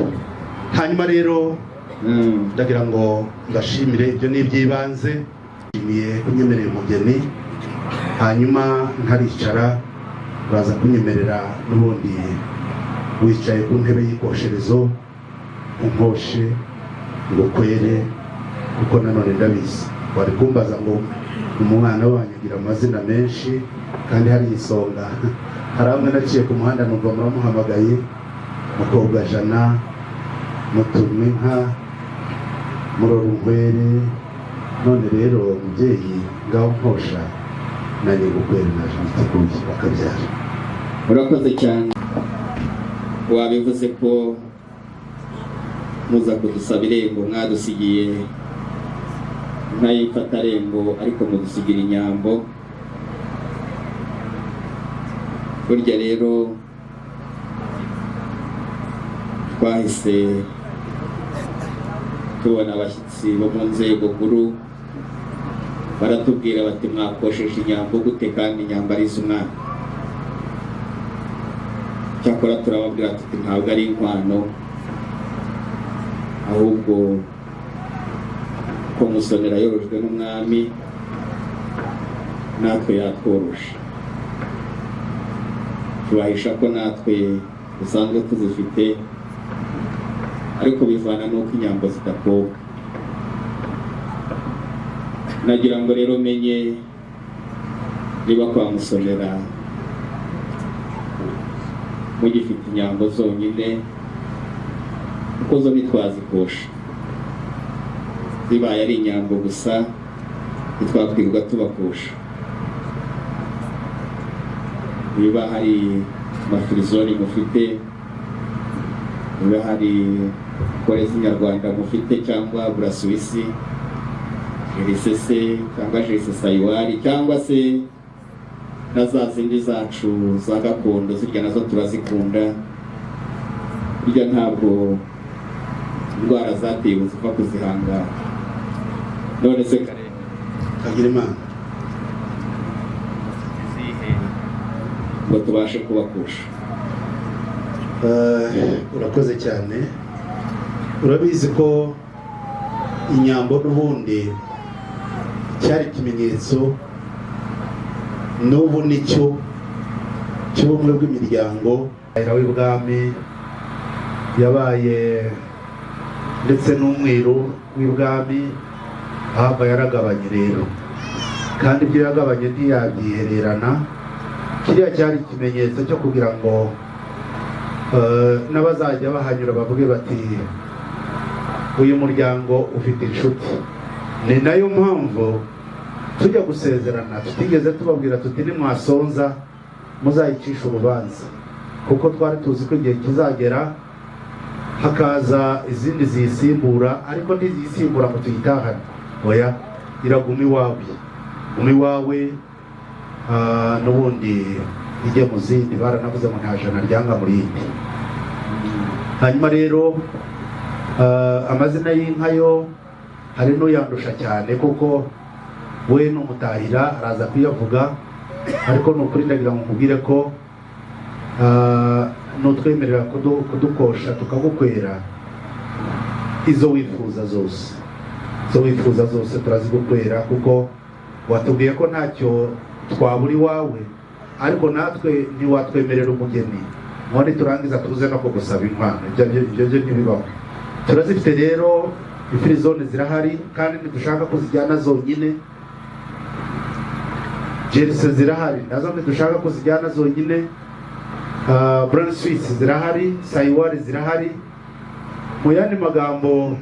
[SPEAKER 2] hanyuma rero ndagira ngo ndashimire, ibyo ni iby'ibanze. Nshimiye kunyemerera umugeni, hanyuma ntaricara uraza kunyemerera n'ubundi wicaye ku ntebe y'ikosherezo unkoshe ngo kwere, kuko nanone ndabizi wari kumbaza ngo umwana wanyu agira amazina menshi kandi hari isonga. Hari amwe naciye ku muhanda numva muramuhamagaye mukobwa Jana, Mutumwinka, Murorunkwere. None rero mubyeyi ngaho nkosha nanjye gukwera naje niteguye bakabyara.
[SPEAKER 4] urakoze cyane. Wabivuze ko muza kudusaba irembo, mwadusigiye nk'ay'ifatarembo ariko mudusigira inyambo. Burya rero twahise tubona abashyitsi bo mu nzego nkuru baratubwira bati mwakosheje inyambo gute kandi inyambo ari iz'umwana. Cyakora turababwira tuti ntabwo ari inkwano, ahubwo ko Musonera yorojwe n'umwami natwe yatworoshe. Tubahisha ko natwe dusanzwe tuzifite, ariko bivana n'uko inyambo zidakobwa. Nagira ngo rero menye niba kwa Musonera mugifite inyambo zonyine, kuko zo ntitwazikosha. Zibaye ari inyambo gusa ntitwakwirirwa tubakosha. Niba hari amafirizoni mufite, niba hari kore z'inyarwanda mufite cyangwa burasuwisi jerisese cyangwa jerise sayiwari cyangwa se na za zindi zacu za gakondo zirya nazo turazikunda, burya ntabwo indwara zatewe ziva kuzihangara. None se
[SPEAKER 2] kagira imana
[SPEAKER 4] ngo tubashe kubakusha.
[SPEAKER 2] Urakoze cyane. Urabizi ko inyambo n'ubundi cyari ikimenyetso n'ubu nicyo cy'ubumwe bw'imiryango w'ibwami yabaye ndetse n'umwiru w'ibwami ahava yaragabanye rero, kandi ibyo yagabanye ntiyabyihererana. Kiriya cyari ikimenyetso cyo kugira ngo n'abazajya bahanyura bavuge bati uyu muryango ufite inshuti. Ni nayo mpamvu tujya gusezerana tutigeze tubabwira tuti nimwasonza muzayicisha urubanza, kuko twari tuzi ko igihe kizagera hakaza izindi ziyisimbura, ariko ntiziyisimbura ngo tuyitahane, oya, iraguma iwawe, guma iwawe. N'ubundi ijye mu zindi, baranavuze ngo nta jana ryanga mu rindi. Hanyuma rero amazina y'inka yo hari n'uyandusha cyane, kuko we n'umutahira araza kuyavuga, ariko nukuri ndagira ngo nkubwire ko nutwemerera kudukosha tukagukwera, izo wifuza zose turazigukwera, kuko watubwiye ko ntacyo twabura iwawe, ariko natwe ntiwatwemerera umugeni none turangiza tuze no kugusaba inkwano. Ibyo ntibibaho. Turazifite rero, ifirizone zirahari kandi ntidushaka ko zijyana zonyine, jerise zirahari nazo ntidushaka ko zijyana zonyine, brown sweets zirahari, sayiwari zirahari. Mu yandi magambo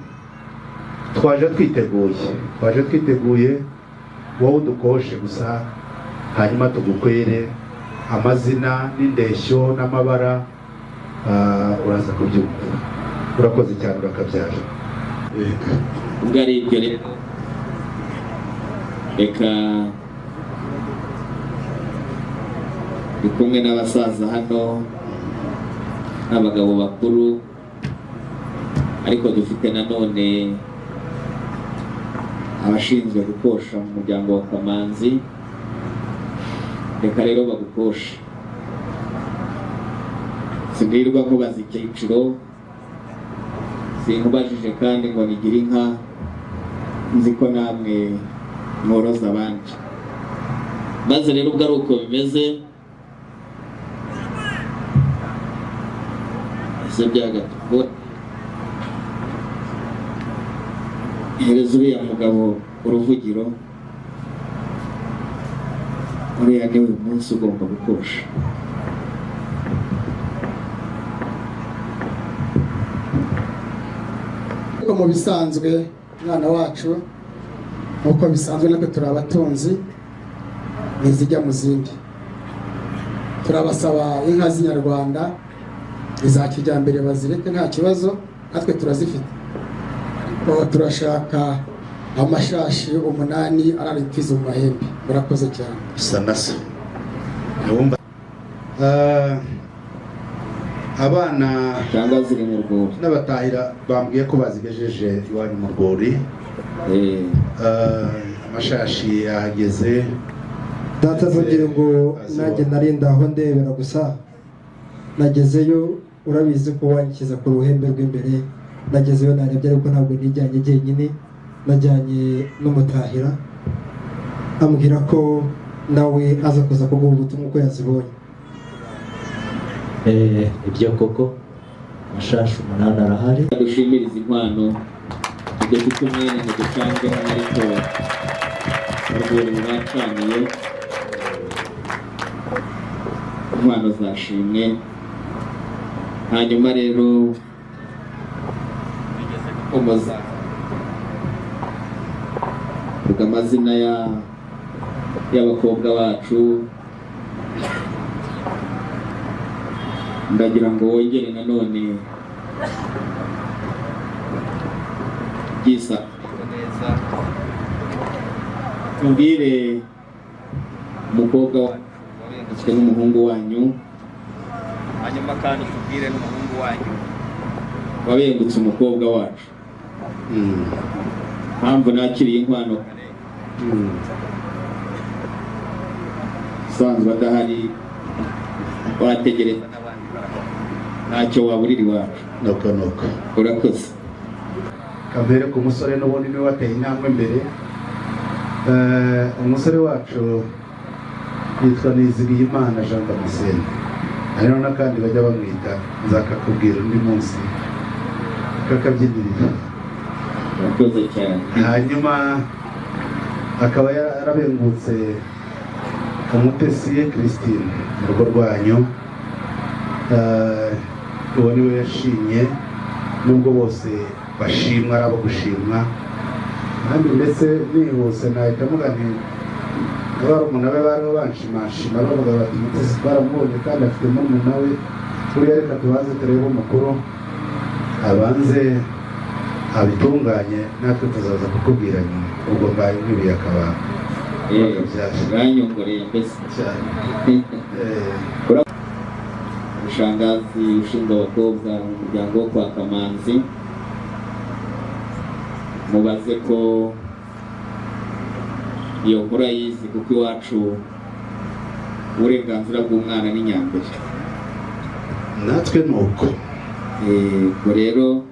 [SPEAKER 2] twaje twiteguye wowe udukoshe gusa, hanyuma tugukwere amazina n'indeshyo n'amabara, uraza kubyumva. Urakoze cyane, urakabyara.
[SPEAKER 4] Ubwo ari ibyo rero, reka ndi kumwe n'abasaza hano n'abagabo bakuru, ariko dufite nanone abashinzwe gukosha mu muryango wa Kamanzi. Reka rero bagukoshe, sinirwa nkubaza icyiciro, sinkubajije kandi ngo nigire inka, nzi ko namwe mworoza abandi. Maze rero ubwo ari uko bimeze, ese byagatuko hereza uriya mugabo uruvugiro, uriya ni uyu munsi ugomba gukosha.
[SPEAKER 3] Mu bisanzwe mwana wacu, nk'uko bisanzwe natwe turi abatunzi, ntizijya mu zindi. Turabasaba inka z'inyarwanda iza kijyambere bazireke nta kibazo, natwe turazifite. Turashaka amashashi 8 araritiza mu mahembe. Murakoze cyane.
[SPEAKER 2] Sanasa abana
[SPEAKER 4] cyangwa ziri mu rwuri
[SPEAKER 2] n'abatahira bambwiye ko bazigejeje iwanyu mu rwuri. Amashashi yahageze.
[SPEAKER 3] Data zongere ngo nanjye narinda aho ndebera gusa, nagezeyo urabizi ko wankiza ku ruhembe rw'imbere, nagezeyo narebye, ariko ntabwo nijyanye jyenyine, najyanye n'umutahira ambwira ko nawe aza kuza kuguha ubutumwa uko yazibonye.
[SPEAKER 5] Ibyo koko amashashi 8 arahari.
[SPEAKER 4] Dushimiriza inkwano dufite umwene mu ducange ariko urwuri ruracaniye, inkwano zashimwe. Hanyuma rero umuza vuga amazina y'abakobwa bacu, ndagira ngo wongere nanone byisa mbire umukobwa wabengetswe n'umuhungu wanyu, hanyuma kandi tubwire n'umuhungu wanyu wabengutse umukobwa wacu. Mpamvu nakiriye inkwano kare usanzwe adahari, wategereza n'abandi ntacyo waburira iwacu.
[SPEAKER 2] Nuko
[SPEAKER 4] Urakoze.
[SPEAKER 2] Kambere ku musore n'ubundi niwe wateye intambwe mbere. Umusore wacu yitwa Nizigiyimana Jean Damascene, hariho n'akandi bajya bamwita nzakakubwira undi munsi kakabyinirira.
[SPEAKER 4] Urakoze cyane.
[SPEAKER 2] Hanyuma akaba yarabengutse umutesi Christine mu rugo rwanyu. Uwo niwe yashimye, nubwo bose bashimwa ari abo gushimwa. Kandi ndetse nihuse nahita mvuga nti barumuna be bariho banshimashima bavuga bati mutesi twaramubonye kandi afite murumuna we, buriya reka tubanze turebe umukuru abanze abitunganye, natwe tuzaza kukubwira nyuma. Ubwo mbaye nk'ibiye akaba
[SPEAKER 4] uranyongoreye mbese
[SPEAKER 2] cyane.
[SPEAKER 4] Shangazi ushinzwe abakobwa mu muryango wo kwa Kamanzi, mubaze ko iyo nkuru ayizi, kuko iwacu uburenganzira bw'umwana ni nyambere.
[SPEAKER 2] Natwe ni uko.
[SPEAKER 4] Ubwo rero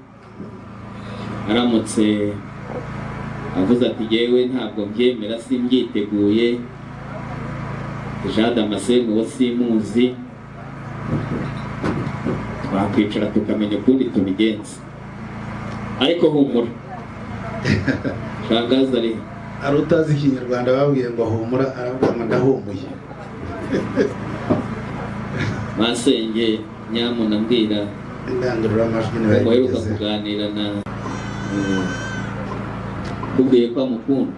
[SPEAKER 4] aramutse avuze ati yewe ntabwo mbyemera, simbyiteguye, Jean Damascene uwo simuzi, twakwicara tukamenya ukundi tubigenza. Ariko humura Shangazi
[SPEAKER 2] ari utazi ikinyarwanda babwiye ngo humura, aravuga ngo ndahumuye.
[SPEAKER 4] Masenge nyamuna mbwira
[SPEAKER 2] indangururamajwi
[SPEAKER 4] muheruka kuganira na kubwiye ko amukunda.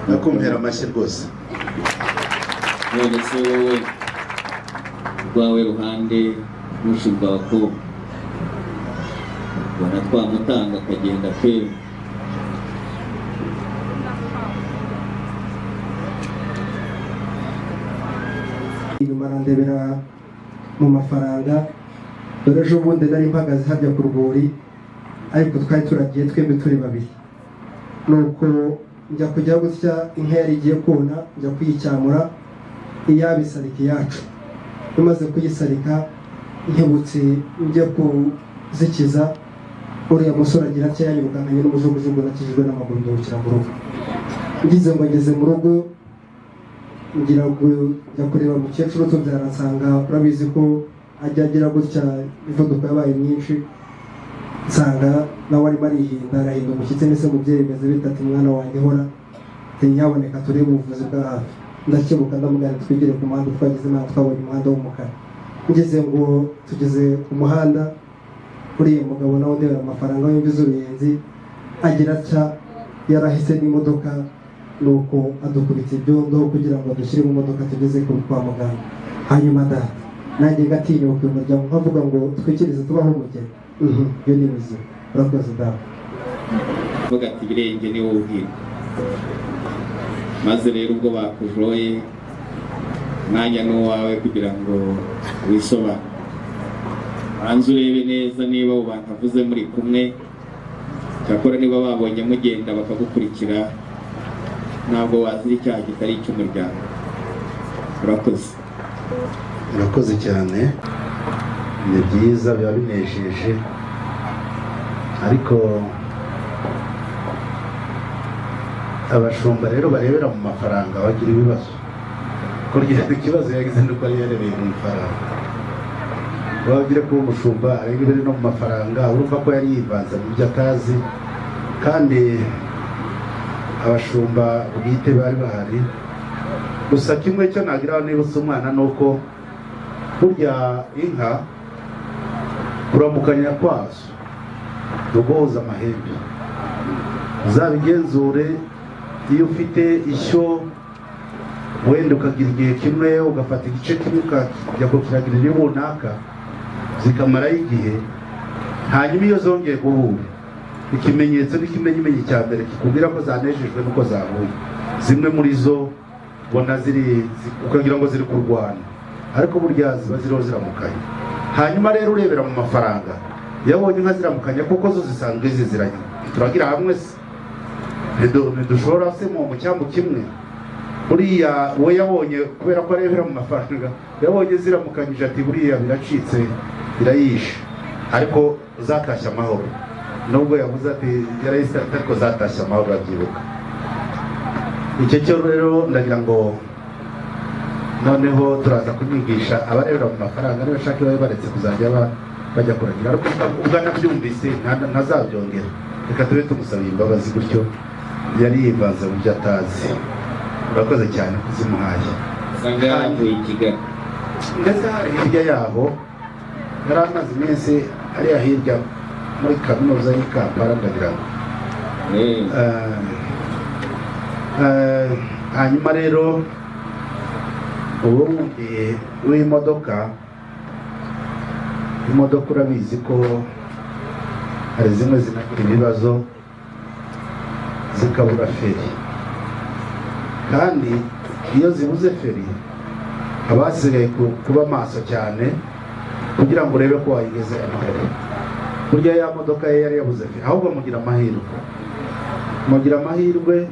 [SPEAKER 2] nakumvira amashyi rwose.
[SPEAKER 4] None se wowe rwawe ruhande n'ushinzwe abakobwa ubona twamutanga akagenda pe?
[SPEAKER 3] Inyuma arandebera mu mafaranga, dore ejo bundi nari mpagaze hajya ku rwuri, ariko twari turagiye twembi turi babiri. Nuko njya kujya gutya, inka yari igiye kona, njya kuyicyamura iyabisarika iyacu. Imaze kuyisarika nkebutse njya kuzikiza, uriya musore agira atya yanyirukanye n'umujugujugu, nakijijwe n'amaguru ndurukira mu rugo. Ngize ngo ngeze mu rugo, ngira ngo njya kureba mukecuru tubyara, nsanga urabizi ko ajya agira gutya ivuduko yabaye myinshi, nsanga nawe arimo arihinda, arahinda umushyitsi. Nese mubyeyi meze bite? Ati mwana wanjye hora, nyaboneka turebe ubuvuzi bwa hafi. Ndakebuka ndamugana twigire ku muhanda, twageze naho twabonye umuhanda w'umukara. Ngeze ngo tugeze ku muhanda, uriya mugabo nawe ndebera amafaranga y'imvi z'uruyenzi, agira atya yarahise n'imodoka, nuko adukubita ibyondo kugira ngo dushyire mu modoka tugeze kwa muganga. Hanyuma data nanjye ngatinyuka uyu muryango nkavuga ngo twikirize tubaho umugeni. Iyo ni buzima. Urakoze data.
[SPEAKER 4] Vuga ati birenge ni wowe ubwira. Maze rero ubwo bakujoye mwanya n'uwawe kugira ngo wisobanure, hanze urebe neza niba abo bantu avuze muri kumwe, cyakora niba babonye mugenda bakagukurikira ntabwo wazira icyaha kitari icy'umuryango. Urakoze.
[SPEAKER 2] Urakoze cyane, ni byiza, biba binejeje. Ariko abashumba rero barebera mu mafaranga bagira ibibazo. Kurya ikibazo yagize nuko ari yarereye mu mafaranga. Wabwire ko umushumba arebera no mu mafaranga, urumva ko yari yivanze mu byo atazi. Kandi abashumba bwite bari bahari. Gusa kimwe cyo nagira nibutse umwana nuko burya inka kuramukanya kwazo rugoza amahembe. Uzabigenzure iyo ufite ishyo, wenda ukagira igihe kimwe ugafata igice kimwe ukajya kukiragirira runaka, zikamarayo igihe, hanyuma iyo zongeye guhura ikimenyetso n'ikimenyimenyi cya mbere kikubwira ko zanejejwe nuko zahuye. Zimwe muri zo ubona ukagira ngo ziri kurwana, ariko burya ziba ziriho ziramukanya. Hanyuma rero urebera mu mafaranga, yabonye inka ziramukanya kuko zo zisanzwe ziziranye. Turagira hamwe se ntidushobora se mu cyambu kimwe. Buriya we yabonye, kubera ko arebera mu mafaranga, yabonye ziramukanyije ati buriya biracitse birayishe, ariko zatashye amahoro. Nubwo yavuze ati yarayise ariko zatashye amahoro, abyibuka. Icyo cyo rero ndagira ngo noneho turaza kunyigisha abarebera mu mafaranga niba bashaka babe baretse kuzajya bajya kuragira, ariko ubwo nabyumvise ntazabyongera. Reka tube tumusaba imbabazi, gutyo yari yivanze mu byo atazi. Urakoze cyane kuzimuhaye.
[SPEAKER 4] usanga yavuye i Kigali
[SPEAKER 2] Ndetse hirya yaho yari amaze iminsi hariya hirya muri kaminuza y'i Kampala ndagira ngo. Hanyuma rero ubundi w'imodoka urabizi ko hari zimwe zinagira ibibazo zikabura feri, kandi iyo zibuze feri haba hasigaye kuba maso cyane kugira ngo urebe ko wayigeze amahoro. Burya ya modoka ye yari yabuze feri, ahubwo mugira amahirwe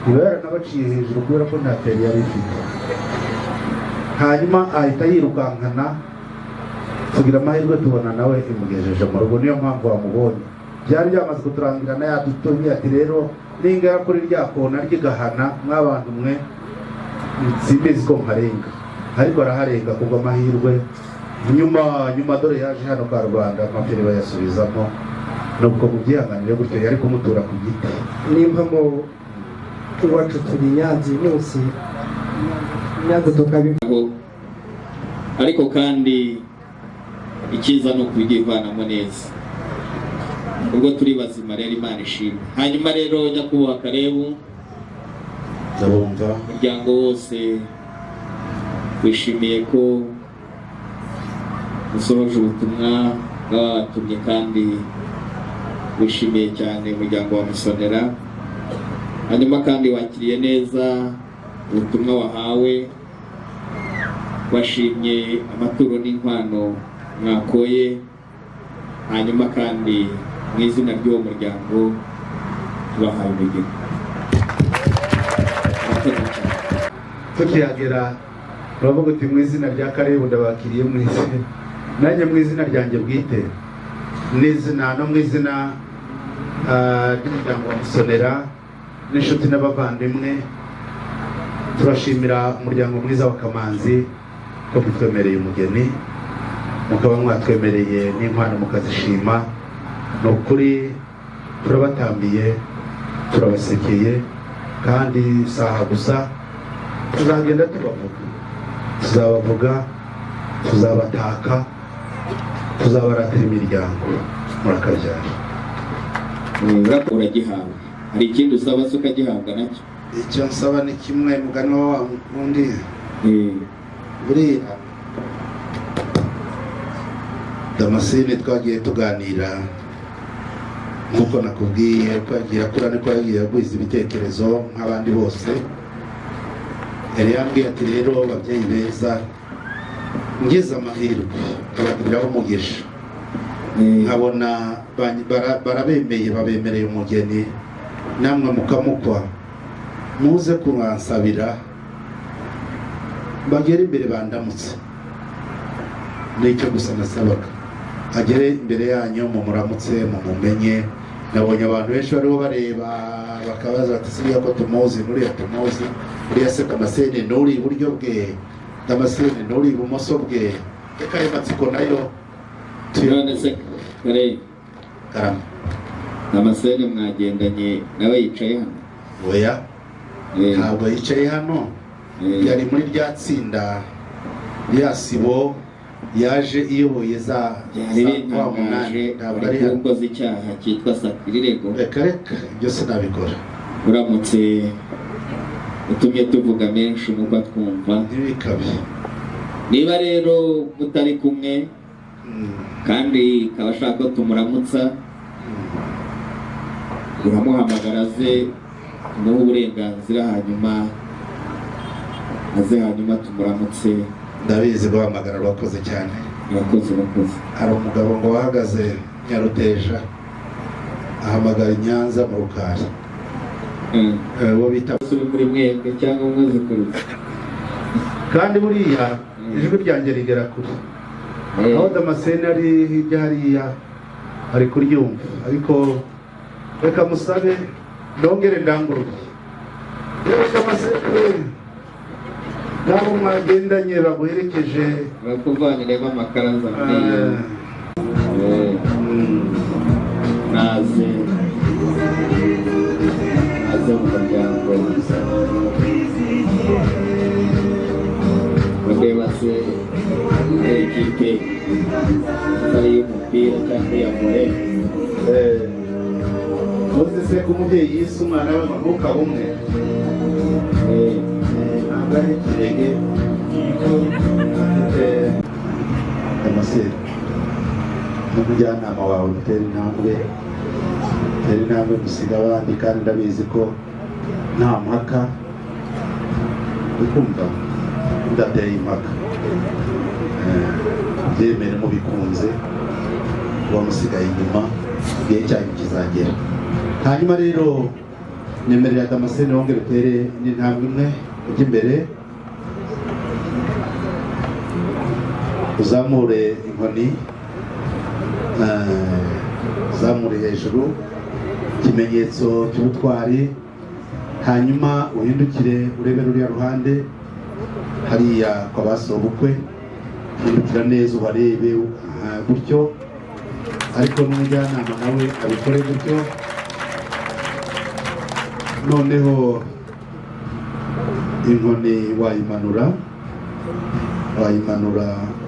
[SPEAKER 2] iba yaranabaciye hejuru kubera ko nta feri yari ifite. Hanyuma ahita yirukankana, tugira amahirwe tubona nawe imugejeje mu rugo. Niyo mpamvu wamubonye. Byari byamaze kuturangirana yadutumye ati rero ninga kuri rya kona ry'igahana mw'abantu mwe simbizi ko mparenga, ariko araharenga kubwo amahirwe. Nyuma dore yaje hano kwa Rwanda, amaferi bayasubizamo. Nubwo mubyihanganire gutyo yari kumutura ku giti.
[SPEAKER 3] Nimba mu iwacu turi Nyanza munsi Nyanza tukabiho,
[SPEAKER 4] ariko kandi icyiza ni ukubyivanamo neza. Ubwo turi bazima rero Imana ishimwe. Hanyuma rero nyakubahwa Karebu,
[SPEAKER 2] ndabumva
[SPEAKER 4] umuryango wose wishimiye ko usohoje ubutumwa bwabatumye, kandi wishimiye cyane umuryango wa Musonera. Hanyuma kandi wakiriye neza ubutumwa wahawe, washimye amaturo n'inkwano mwakoye. Hanyuma kandi mu izina ry'uwo muryango tubahaye umugeni.
[SPEAKER 2] tukihagera uravuga uti mu izina rya Karebu ndabakiriye mwese, nanjye mu izina ryanjye bwite n'izina no mu izina ry'umuryango wa Musonera n'inshuti n'abavandimwe, turashimira umuryango mwiza wa Kamanzi ko mutwemereye umugeni, mukaba mwatwemereye n'inkwano mukazishima. Ni ukuri turabatambiye, turabasekeye, kandi saha gusa tuzagenda tuzabavuga, tuzabataka, tuzabaratira imiryango. Murakabyara.
[SPEAKER 4] Uragihawe. Hari ikindi usaba se ukagihabwa nacyo?
[SPEAKER 2] Icyo nsaba ni kimwe, mugani wa wundi buriya Damascene twagiye tuganira nk'uko nakubwiye, twagiye akura niko yagiye agwiza ibitekerezo nk'abandi bose. Yari yambwiye ati rero babyeyi beza, ngize amahirwe abagiriraho umugisha, nkabona barabemeye, babemereye umugeni, namwe mukamukwa, muze kumwansabira bagere imbere bandamutse. Nicyo gusa nasabaga, agere imbere yanyu mumuramutse, mumumenye. Nabonye abantu benshi bariho bareba bakabaza bati siya ko tumuzi, nuriya tumuzi, uriya se Damascene nuri iburyo bwe, Damascene nuri ibumoso bwe. Reka ayo matsiko nayo
[SPEAKER 4] None se Kare
[SPEAKER 2] karama.
[SPEAKER 4] Damascene mwagendanye nawe yicaye hano?
[SPEAKER 2] Oya, ntabwo yicaye hano, yari muri rya tsinda rya Sibo yaje iyoboye za wa munani. Ntabwo ari hano
[SPEAKER 4] ukoze icyaha cyitwa sakirirego.
[SPEAKER 2] Reka ibyo sinabikora.
[SPEAKER 4] Uramutse utumye tuvuga menshi nuko twumva
[SPEAKER 2] ntibikabe.
[SPEAKER 4] Niba rero mutari kumwe kandi akaba ashaka ko tumuramutsa uramuhamagara aze tumuhe uburenganzira hanyuma aze hanyuma tumuramutse.
[SPEAKER 2] ndabizi guhamagara urakoze cyane.
[SPEAKER 4] urakoze.
[SPEAKER 2] hari umugabo ngo wahagaze Nyaruteja ahamagara i Nyanza mu Rukari uwo bita
[SPEAKER 4] muri mwebwe cyangwa umwuzukuru,
[SPEAKER 2] kandi buriya ijwi ryanjye rigera kure. aho Damascene ari hirya hariya ari kuryumva, ariko reka musabe ndongere ndangurure. Damascene nabo mwagendanye baguherekeje
[SPEAKER 4] bakuvaniremo amakaraza naze mu muryango bareba se ekipe atari y'umupira cyangwa iya vore.
[SPEAKER 2] uzi se ko umubyeyi yise umwana we mwuka umwe ntabwo ari ikirenge Damascene n'umujyanama wawe utera intambwe gusiga abandi, kandi ndabizi ko nta mpaka ukumva udateye impaka. byemere mubikunze wamusigaye inyuma, igihe cyanyu kizagera. hanyuma rero nemerera Damascene wongere utere n'intambwe imwe ujya imbere, uzamure inkoni, uzamure hejuru ikimenyetso cy'ubutwari, hanyuma uhindukire urebe ruriya ruhande hariya kwa basobukwe, uhindukira neza uharebe gutyo, ariko n'umujyanama nawe abikore gutyo. noneho inkoni wayimanura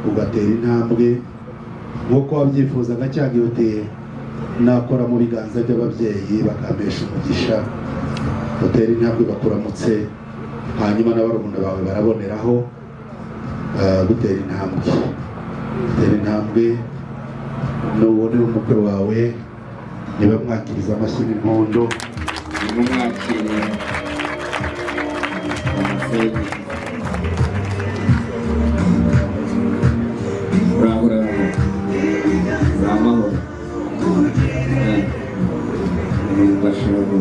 [SPEAKER 2] ugatera intambwe nk'uko wabyifuzaga, cyangwa uteye nakora mu biganza by'ababyeyi bakampesha umugisha, utera intambwe bakuramutse, hanyuma na barumuna bawe baraboneraho gutera intambwe nubone umukwe wawe niba mwakiriza amashyi n'impundu
[SPEAKER 4] nimumwakire Damascene. urahura zamahoro bashobora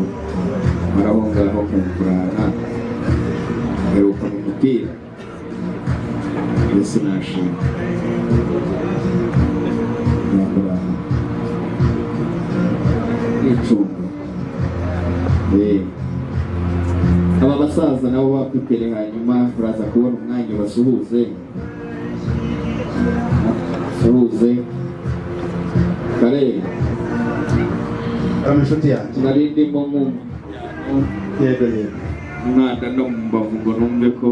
[SPEAKER 4] marabongaho kumkurana heruka mu mupira yesu nashima nakora icunga. aba basaza nabo bapipire, hanyuma uraza kubona umwanya basuhuze karere
[SPEAKER 2] inshuti yanjye
[SPEAKER 4] narindimo mu
[SPEAKER 2] yego
[SPEAKER 4] umwana no mu mbavu ngo numve ko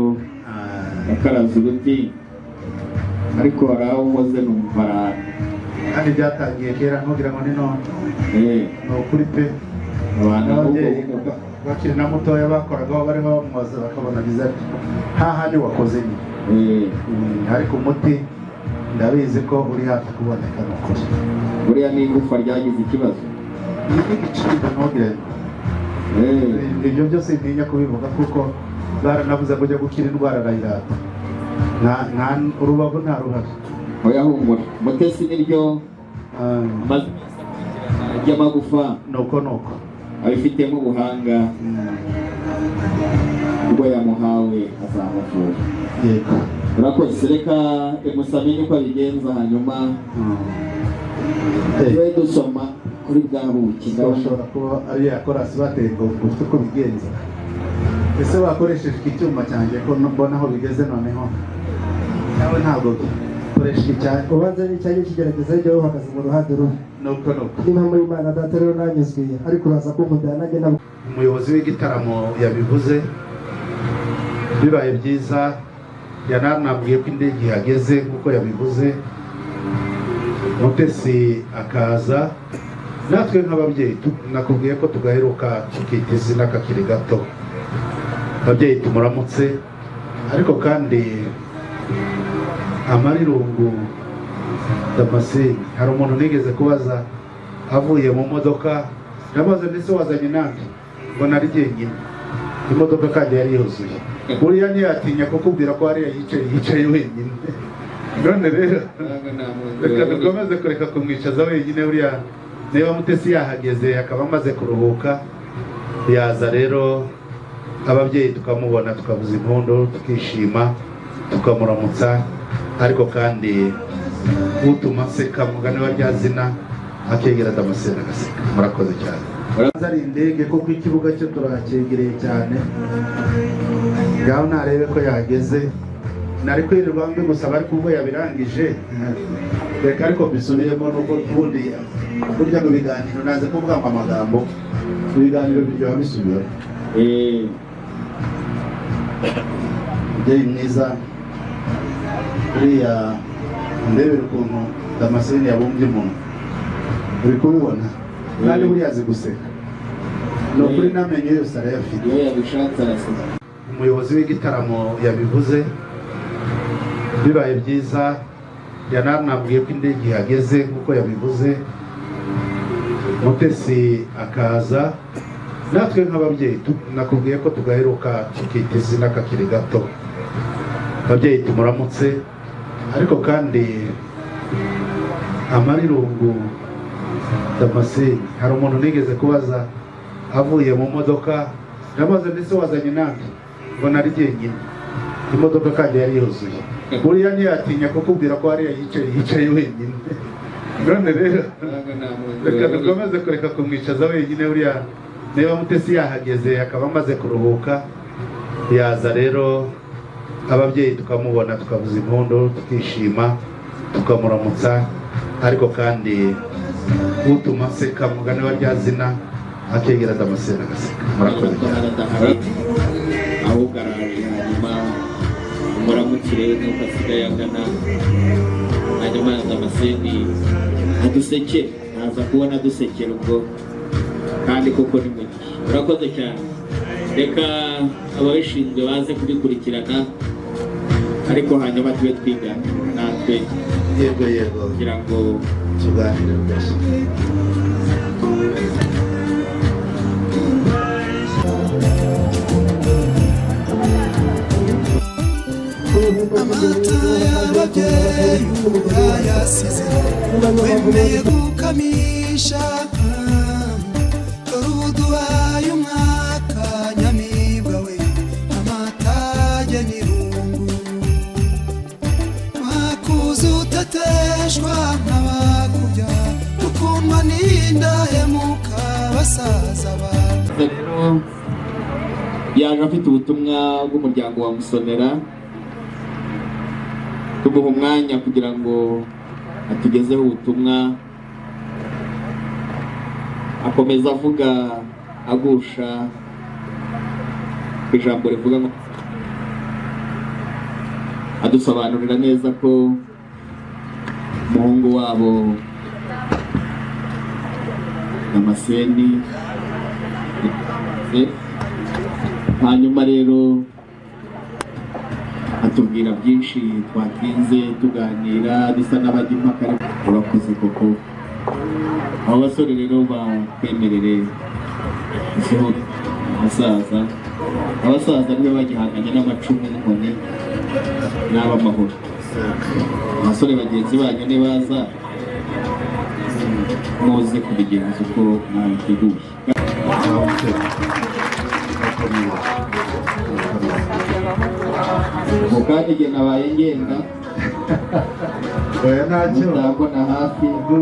[SPEAKER 4] akaraza uruti, ariko hari aho umoze numva
[SPEAKER 2] kandi byatangiye kera ntugira ngo ni none. ni ukuri pe,
[SPEAKER 4] abantu
[SPEAKER 2] ababyeyi bakiri na mutoya bakoragaho bariho bamubaza bakabona biza hahandi wakoze nyine. ariko umuti ndabizi ko uri hafi kuboneka. ni ukuri
[SPEAKER 4] buriya ni igufa ryagize ikibazo.
[SPEAKER 2] iyi ni igiciro ntugire ibyo byose ntinya kubivuga, kuko baranavuze ngo ujya gukira indwara arayirata, nta urubavu nta ruhari.
[SPEAKER 4] oya humura, mutesi niryo ry'amagufa
[SPEAKER 2] nuko
[SPEAKER 4] abifitemo ubuhanga, ubwo yamuhawe azamuvura.
[SPEAKER 2] yego
[SPEAKER 4] urakoze. reka musamenye uko abigenza, hanyuma tube dusoma kuri bwa buki.
[SPEAKER 2] bashobora kuba ari ya korasi bateye ngo ufite uko bigenza. ese wakoresheje iki cyuma cyanjye ko mbona aho bigeze noneho? nawe ntabwo koresha icyanjye.
[SPEAKER 3] ubanza n'icyanjye kigerageza ijya uhagaze mu ruhande rumwe.
[SPEAKER 2] nuko
[SPEAKER 3] n'impamvu y'Imana data rero nanyuzwe, ariko uraza kunkundira nanjye nabwo.
[SPEAKER 2] umuyobozi w'igitaramo yabivuze, bibaye byiza yananambwiye ko indege ihageze nk'uko yabivuze, Mutesi akaza, natwe nk'ababyeyi nakubwiye ko tugaheruka tukita izina kakiri gato, ababyeyi tumuramutse, ariko kandi amarirungu Damascene hari umuntu nigeze kubaza avuye mu modoka ndabaza ndetse wazanye nande ngo nari jyenyine imodoka kandi yari yuzuye buriya ntiyatinya kukubwira ko hariya yicaye wenyine none rero reka dukomeze kureka kumwicaza wenyine buriya niba Mutesi yahageze akaba amaze kuruhuka yaza rero ababyeyi tukamubona tukavuza impundu tukishima tukamuramutsa ariko kandi utuma aseka mugani wa rya zina akegera Damascene agaseka murakoze cyane ari indege kuko ikibuga cyo turakegereye cyane ngaho narebe ko yageze nari kwirirwa mbigusaba ariko ubwo yabirangije reka ariko bisubiyemo nuko ubundi burya mu biganiro naze kuvuga amagambo ibiganiro biryoha bisubira mubyeyi mwiza uriya ndebera ukuntu Damascene yabumbye umuntu uri kubibona kandi buriya azi guseka ni ukuri n'amenyo yose arayafite umuyobozi w'igitaramo yabivuze bibaye byiza yananambwiye ko indege ihageze nk'uko yabivuze Mutesi akaza natwe nk'ababyeyi nakubwiye ko tugaheruka tukita izina kakiri gato ababyeyi tumuramutse ariko kandi amarirungu Damascene hari umuntu nigeze kubaza avuye mu modoka ndabaza ndetse wazanye nande ngo nari jyenyine imodoka kandi yari yuzuye buriya ntiyatinya kukubwira ko hariya yicaye wenyine none rero reka dukomeze kureka kumwicaza wenyine buriya niba Mutesi yahageze akaba amaze kuruhuka yaza rero ababyeyi tukamubona tukavuza impundu tukishima tukamuramutsa ariko kandi utuma aseka mugani wa rya zina akegera Damascene agaseka murakoze cyane
[SPEAKER 6] ahubwo araje hanyuma umuramukire nuko asigaye agana hanyuma Damascene aduseke naza kubona dusekera ubwo kandi koko ni mu gihe urakoze cyane reka ababishinzwe baze kubikurikirana ariko hanyuma tube twiganira natwe
[SPEAKER 2] yego
[SPEAKER 6] kugira ngo
[SPEAKER 2] tuganire rwose
[SPEAKER 7] amata y'ababyeyi urayasize wemeye gukamisha dore ubu duhaye umwaka nyamibwa we amatage n'irungu wakuze utateshwa nk'abakubya ukundwa n'indahemuka basaza bawe
[SPEAKER 6] yaje afite ubutumwa bw'umuryango wa Musonera tuguha umwanya kugira ngo atugezeho ubutumwa akomeza avuga agusha ku ijambo rivuga ngo adusobanurira neza ko umuhungu wabo Damascene hanyuma rero atubwira byinshi twatinze tuganira bisa n'abajya impaka urakoze koko abo basore rero bakwemerere isoho abasaza nibo bagihanganye n'amacumu n'inkoni n'ab'amahoro abasore bagenzi banyu nibaza muze kubigenza uko mwabiteguye mukandi igihe nabaye ngenda
[SPEAKER 2] oya ntacyo
[SPEAKER 6] ndabona hafi
[SPEAKER 2] ubwo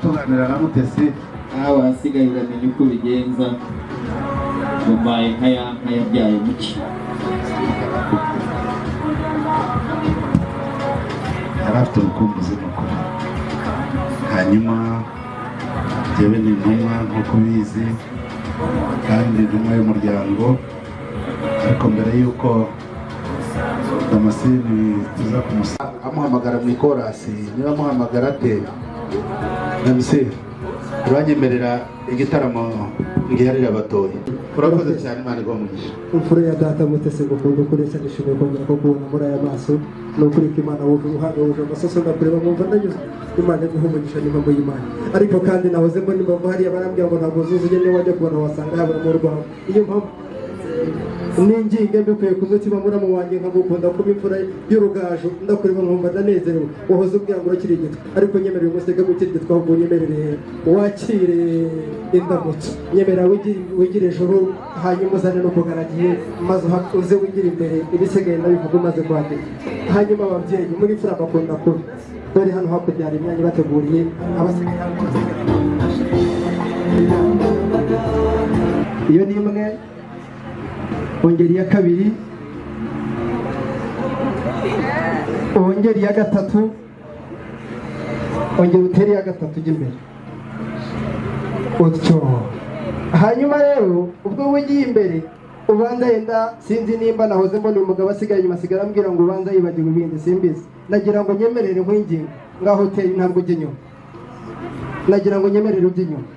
[SPEAKER 2] tuganira na Mutesi
[SPEAKER 6] nawe hasigaye uramenya uko ubigenza mbaye nka yabyaye muke
[SPEAKER 2] yari afite urukumbuzi n'ukuri hanyuma njyewe ni intumwa nk'uko ubizi kandi intumwa y'umuryango ariko mbere y'uko Damascene tuza amuhamagara mu ikorasi niba amuhamagara ate Damascene uranyemerera igitaramo ngiharira abatoya urakoze cyane Imana iguha umugisha.
[SPEAKER 3] imfura ya data mutese gukunda kureshya nishimiye kongera ko kubona muri aya maso ni ukuri ko Imana wuje ubuhanga wuje amasoso ndakureba mwumva ndanyuze Imana iguha umugisha n'impamvu y'Imana ariko kandi nahoze mbona imbavu hariya barambwira ngo ntabwo zuzuye niba wajya kubona wasanga habura mu rwawe iyo mpamvu ninginge mbikuye ku mutima muramu wanjye nkagukunda kuba imfura y'urugaju ndakureba nkumva ndanezerewe wahoze ubwira ngo urakiri igitwa ariko nyemerera umusega gukira igitwa ahubwo unyemerere wakire indamutso nyemerera wigire ijoro hanyuma uzane no kugaragiye maze uze wigire imbere ibisigaye ndabivuga umaze kwandika hanyuma ababyeyi muri imfura bakunda kuba dore hano hakurya hari imyanya bateguriye abasigaye iyo ni imwe ongera iya kabiri ongera iya gatatu ongera utere iya gatatu ujya imbere utyo hanyuma rero ubwo ugiye imbere ubanza yenda sinzi nimba nahoze mbona umugabo asigaye inyuma asigara ambwira ngo ubanza yibagiwe ibindi simbizi nagira ngo nyemerere nkwinginga ngaho uteye ntabwo ujya inyuma nagira ngo nyemerere ujya inyuma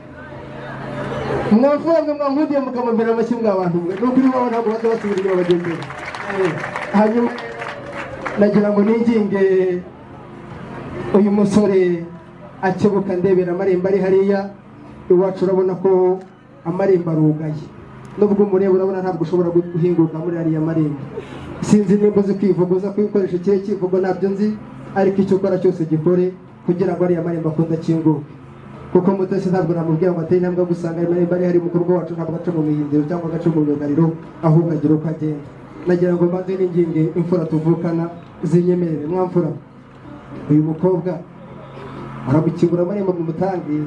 [SPEAKER 3] mwavuga mwankudiye mukamubera amashyi mw'abantu mwe nuko uri babona ntabwo baza basubira inyuma bagenzi hanyuma nagira ngo ninginge uyu musore akebuka ndebera amarembo ari hariya iwacu urabona ko amarembo arugaye nubwo umureba urabona ntabwo ushobora guhinguka muri hariya marembo sinzi nimba uzi kwivuga uza kwikoresha ikihe kivugo ntabyo nzi ariko icyo ukora cyose gikore kugira ngo ariya marembo akunde akinguke kuko mutesi ntabwo namubwira ngo ateye intambwe gusanga ayo marembo ari hari umukobwa wacu ntabwo aca mu mihindiro cyangwa agaca mu myugariro ahubwo agira uko agenda nagira ngo mbanze n'inginge imfura tuvukana zinyemerere mwamfura uyu mukobwa aragukingura amarembo mu mutangi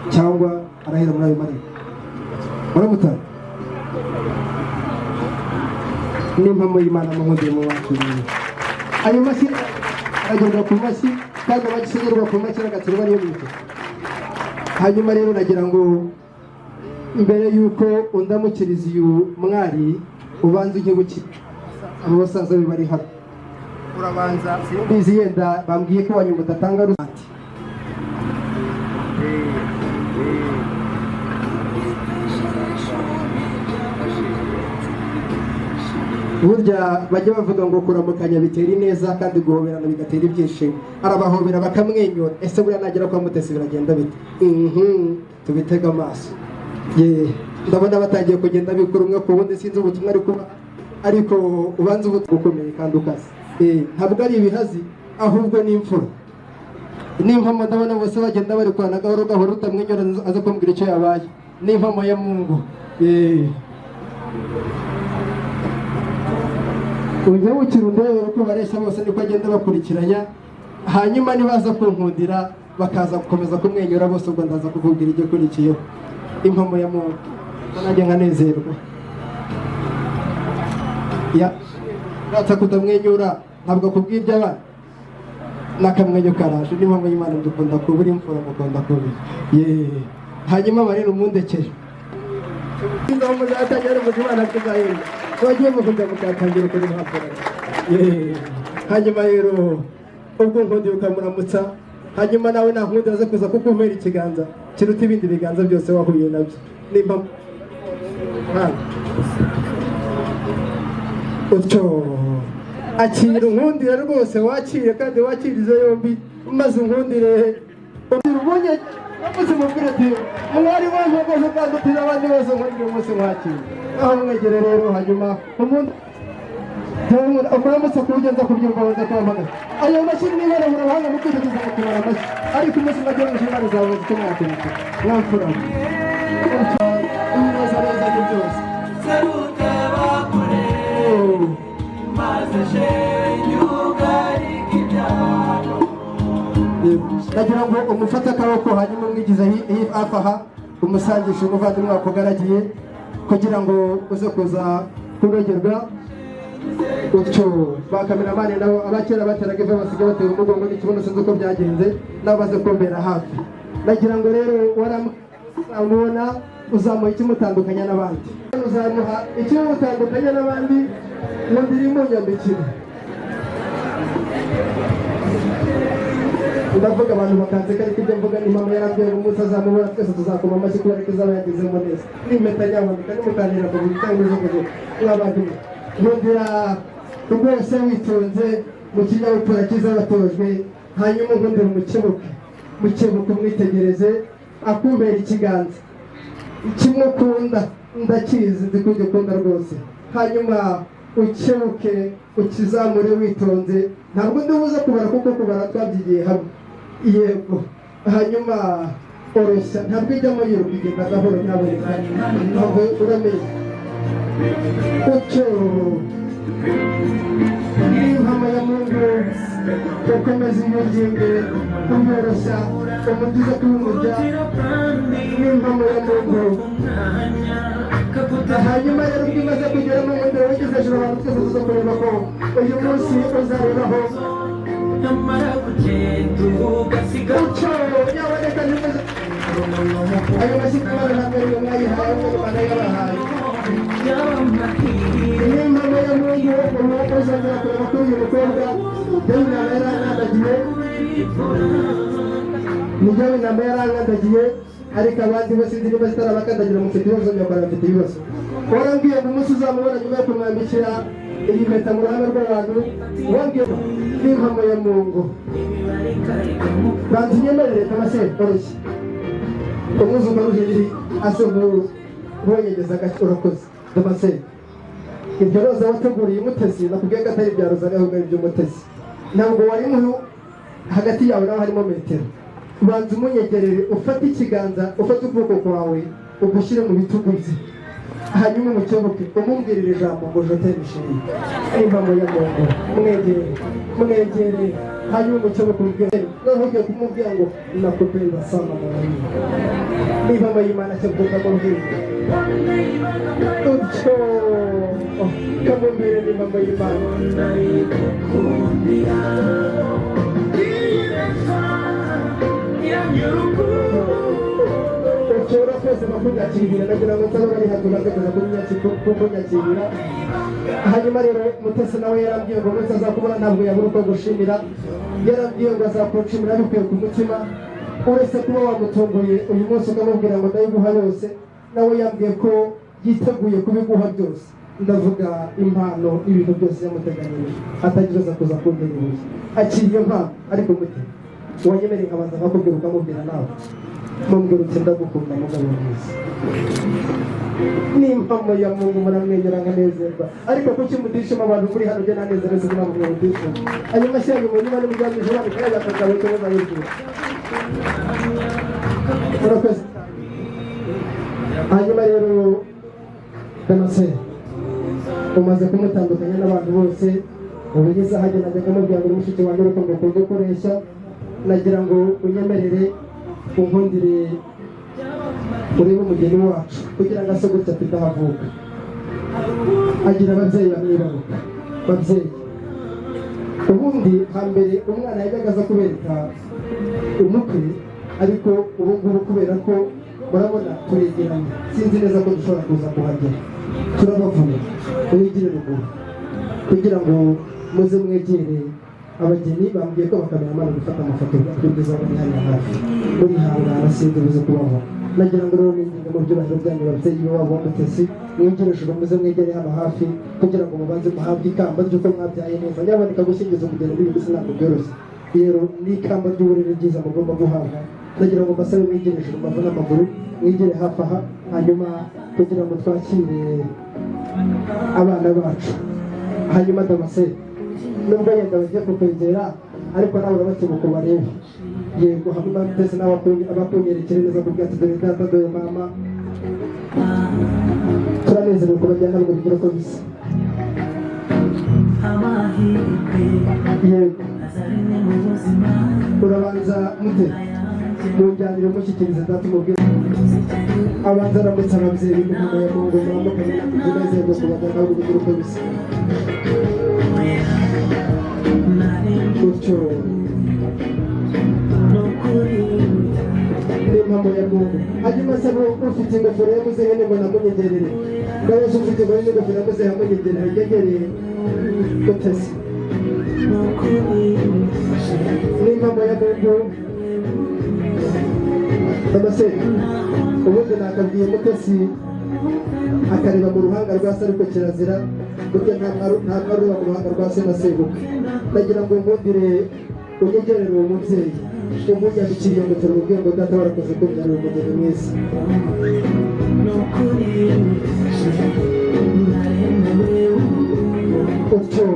[SPEAKER 3] cyangwa arahera muri ayo marembo baramutanga n'impamo y'Imana muhundiye mu wacu ayo mashyi aragendera ku mashyi kandi abagisegerwa ku mashyi agatsirwa niyo mwite hanyuma rero nagira ngo mbere y'uko undamukiriza uyu mwari ubanza ujye gukira abo basaza be bari hano urabanza simbizi yenda bambwiye ko wanyu mudatanga rusati burya bajya bavuga ngo kuramukanya bitera ineza kandi guhoberana bigatera ibyishimo arabahobera bakamwenyura ese buriya nagera kwa mutesi biragenda bite tubitega amaso ndabona batangiye kugenda bikora umwe ku wundi sinzi ubutumwa ariko ubanza ubukomeye kandi ukaze ntabwo ari ibihazi ahubwo ni imfura n'impamo ndabona bose bagenda bari kwana gahoro gahoro utamwenyura aza kumbwira icyo yabaye n'impamo ya Mungu ujya wukira undebera uko bareshya bose niko agenda bakurikiranya hanyuma nibaza kunkundira bakaza gukomeza kumwenyura bose ubwo ndaza kukubwira ijyo kurikiyeho impamo ya Mungu nanjye nkanezerwa natsa kutamwenyura ntabwo akubwira iby'abana n'akamwenyu karaje n'impamo y'Imana dukunda kuba uri imfura mukunda kuba hanyuma marira umundekere indaho muzatangira umuzimana kuzahenda wagiye mukunda mukatangira kuri mpapuro hanyuma rero ubwo nkundi ukamuramutsa hanyuma nawe nta nkundi aza kuza kukumera ikiganza kiruta ibindi biganza byose wahuye nabyo nimba utyo akira unkundire rwose wakire kandi wakirize yombi maze unkundire ubunye umunsi mubwire ati mwari wanyu rwose kandi utira abandi bose nkundire umunsi mwakire aho mwegere rero hanyuma umuntu ukuramutse kuwugenza kubyumva waza kwamagana ayo mashini niba arabura abahanga mu kwitegeza mu kumara amashyi ariko umunsi nagiye mu nshingano zawe zitumwakeneka mwamfura neza neza ni byose
[SPEAKER 7] seruke bakure maze shenyugarika ibyaro
[SPEAKER 3] nagira ngo umufate akaboko hanyuma umwigize hafi aha umusangisha umuvandimwe wakugaragiye kugira ngo uze kuza kurogerwa utyo bakameramani nabo abakera bateraga iva basigaye batera umugongo n'ikibuno sinzi uko byagenze nabo baze kumbera hafi nagira ngo rero waramubona uzamuha ikimutandukanya n'abandi uzamuha ikimutandukanya n'abandi mu ndirimbo nyambikira ndavuga abantu bakanseka ariko ibyo mvuga ni mama yarabwiye ngo umunsi azamubona twese tuzakoma amashyi kubera ko izaba yagezemo neza n'impeta nyaboneka nimukanira ku bitanga izo nk'abantu nkundira rwose witonze mu kinyabupfura cyiza batojwe hanyuma nkundira mukebuke umwitegereze akumbera ikiganza kimwe ukunda ndakizi nzi ko ugikunda rwose hanyuma ukebuke ukizamure witonze ntabwo ndibuze kubara kuko kubara twabyigiye hamwe yego hanyuma oroshya ntabwo ijyamo yiruka igenda gahoro nyaboneka ntabwo uramenye utyo n'impama ya mungu ukomeza iyuginge uyoroshya umugize kuwumurya n'impama ya mungu hanyuma rero ubwo imaze kugeramo mu mbere wigeze hejuru abantu twese tuza kureba ko uyu munsi uzarebaho utyo nyaboneka ntimeze ayo mashyi kumana ntabwo ari mwayihaye ngo Imana yabahaye n'impamo ya mungu umwuka uzongera kureba kuri uyu mukobwa njyewe inama yarankandagiye nijyewe inama yarankandagiye ariko abandi bose inzi niba zitarabakandagira mufite ibibazo nyakora bafite ibibazo warambwiye ngo umunsi uzamubona nyuma yo kumwambikira iyi mpeta mu ruhame rw'abantu wambwiye n'impamo ya mungu banza unyemerere kamase oroshye umwuzukuru ujiri ase nk'uwonyegeza gake urakoze kamase ibyo roza wateguriye umutesi nakubwiye ko atari ibya roza ahubwo ari iby'umutesi ntabwo wari hagati yawe naho harimo metero banza umunyegerere ufate ikiganza ufate ukuboko kwawe ugushyire mu bitugu bye hanyuma umukebuke umubwirire ijambo ngo jote mishiri n'impamo ya mungu mwegere hanyuma umukebuke umubwire noneho ugiye kumubwira ngo nakupenda sana mwana n'impamo y'Imana cyavuga mu rwego utyo kamumbere n'impamo y'Imana ushobora kwese bakunyakirira nagira ngo nsaba bari hato bageza kunyakirira hanyuma rero mutesi nawe yarambwiye ngo umunsi azakubona ntabwo yabura uko gushimira yarambwiye ngo azakushimira bikuye ku mutima uretse kuba wamutunguye uyu munsi ukamubwira ngo ndayiguha yose nawe yambwiye ko yiteguye kubiguha byose ndavuga impano ibintu byose yamuteganyirije atagira aza kuza kumbera ibuye akiriye impano ariko mutima wanyemereye nkabanza nkakubwira ukamubwira nawe mumbwira uti ndagukunda mugabo mwiza n'impamo ya mungu muramwenyura nkanezerwa ariko kuki mutishima abantu muri hano byo nanezereza ntabwo mwumutishima ayo mashyi yanyu munyuma nimujyamije bandi kandi bakagawe kubona hejuru murakoze hanyuma rero kamase umaze kumutandukanya n'abantu bose ubugeze ahajya najyaga mubwira ngo mushiki wanjye uruko ngukunda ukoresha nagira ngo unyemerere unkundire urebe umugeni wacu kugira ngo ase gutya tudahavuka agira ababyeyi bamwibaruka babyeyi ubundi hambere umwana yajyaga aza kubereka umukwe ariko ubu ngubu kubera ko murabona turegeranye sinzi neza ko dushobora kuza kuhagera turabavuga wigire ruguru kugira ngo muze mwegere abageni bambwiye ko bakamera amana gufata amafoto y'ubwiza bari hano hafi muri hangara sinzi buze kubaho nagira ngo rero mwinginge mu byubahiro byanyu babyeyi wabo w'umutesi mwinjirishije muze mwegere hano hafi kugira ngo mubanze muhabwe ikamba ry'uko mwabyaye neza nyaboneka gushyingiza umugeni muri iyi ntabwo byoroshye rero n'ikamba ry'uburere ryiza mugomba guhabwa nagira ngo mbasabe mwigirishije amavu n'amaguru mwigere hafi aha hanyuma kugira ngo twakire abana bacu hanyuma damascene nubwo yenda bagiye kukwegera ariko nawe urabakebuka ubarebe yego hamwe n'abatesi n'abakunyerekere neza kubwira ati dore data dore mama turanezerewe ko bajyana ntabwo bigira uko bisa yego urabanza mute munjyanire mushyikirize data umubwire abanza aramutse ababyeyi n'umwana ya mungu muramukanye tunezerwe ko bajyana ntabwo bigira uko bisa gutyo n'impamo ya mungu hanyuma se ufite ingofero yamuzehe ngo namunyegerere nawe ufite ingofero yamuzehe amunyegerere yegereye utese n'impamvu ya Mungu ndabase ubundi nakabwiye Mutesi akareba mu ruhanga rwa se ariko kirazira burya nta ruba mu ruhanga rwa se na sebukwe ndagira ngo nkundire unyegerere uwo mubyeyi umunyandikiriye ngo turumubwire ngo data warakoze kumbyarira umugeni mwiza utyo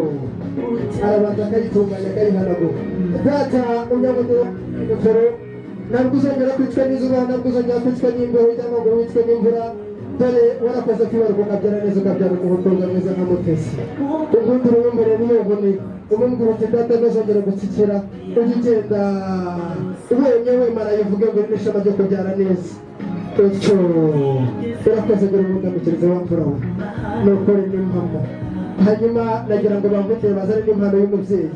[SPEAKER 3] arabanza akayitunganya akayihanagura data unyabonye ingofero ntabwo uzongera kwicwa n'izuba ntabwo uzongera kwicwa n'imbeho cyangwa ngo wicwe n'imvura dore warakoze kwibaruka ukabyara neza ukabyara umukobwa mwiza nka Mutesi ubundi urumubere niyobone umubwira uti data ntuzongere gutsikira ujye ugenda ubonye wemara yivuge ngo n'ishema ryo kubyara neza utyo urakoze dore umugamikiriza w'amfura we ni ukuri n'impamo hanyuma nagira ngo bambuke bazane n'impano y'umubyeyi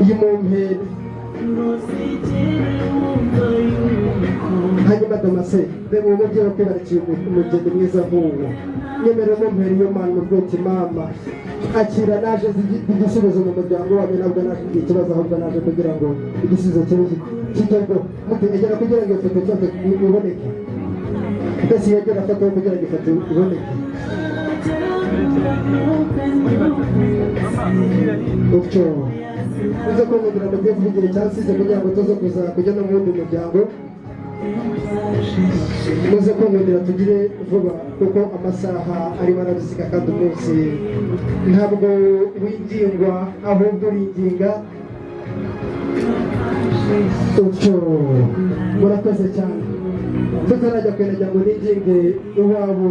[SPEAKER 3] y'umumpere hanyuma Damase reba uwo mubyeyi wakwibarikiye umugeni mwiza nk'uwo nyemera umumpere iyo mpano urwete mama akira naje igisubizo mu muryango wanyu ntabwo naje kugira ikibazo ahubwo naje kugira ngo igisubizo kigerweho egera kugira ngo iyo foto cyose iboneke Mutesi yegera foto kugira ngo ifoto iboneke utyo uze kumubwira ngo tugiye kuvugira icyasize kugira ngo tuze kuza kujya no mu wundi muryango muze kumubwira tugire vuba kuko amasaha arimo arabisiga kandi umunsi ntabwo wingingwa ahubwo uringinga utyo murakoze cyane tutarajya kwinajya ngo ninginge iwabo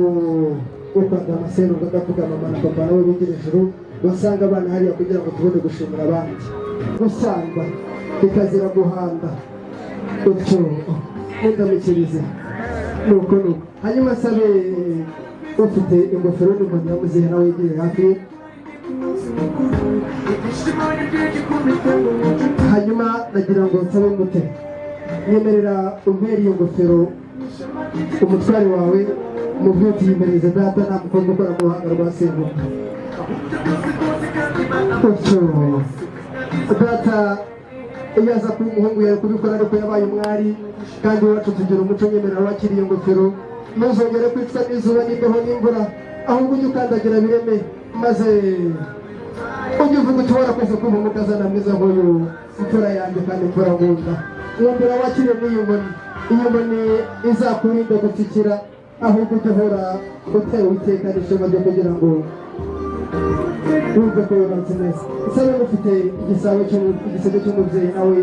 [SPEAKER 3] ukanda amasero ugavuga mama na papa nawe bigira ijuru basanga abana hariya kugira ngo tubone gushimira abandi gusangwa bikazira guhanda utyo mundamikirize nuko hanyuma asabe ufite ingofero n'inkoni ya muzehe nawe yegere hafi hanyuma nagira ngo nsabe mute nyemerera umpere iyo ngofero umutware wawe umubyeyi utiyimereze data nta mukobwa ukora mu ruhanga rwa sebukwe utyo data iyo aza kuba umuhungu yari kubikora ariko yabaye umwari kandi iwacu tugira umuco nyemerera wakiriye ingofero ntuzongere kwicwa n'izuba n'imbeho n'imvura ahubwo ujye ukandagira bireme maze ujye uvuga uti warakoze kuba umukazana mwiza nk'uyu imfura yanjye kandi imfura nkunda mwumvira wakiriye n'iyo nkoni iyo nkoni izakurinda gutsikira ahubwo ujye uhora utewe iteka n'ishema ryo kugira ngo wumve ko yubatse neza isabe ufite igisebe cy'umubyeyi nawe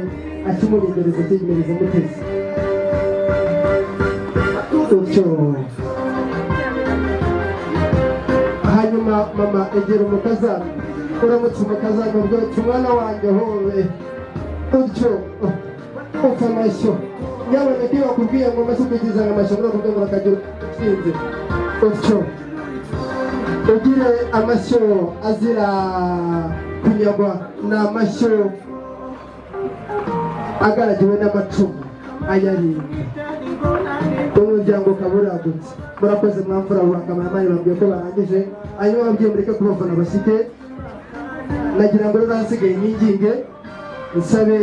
[SPEAKER 3] akimurengereza akiyimereza Mutesi utyo hanyuma mama egera umukazana uramutse umukazana ubwo ati umwana wanjye howe utyo upfa amashyo nyaboneka iyo bakubwiye ngo maze ukigiza amashyo muri ako rwego bakagira utsinze utyo ugire amashyo azira kunyagwa ni amashyo agaragiwe n'amacumu ayarinda umuryango ukaba uragutse murakoze mwamfura akamaramanyi bambwiye ko barangije hanyuma babwiye mureke kubafana basike nagira ngo rero hasigaye ninginge nsabe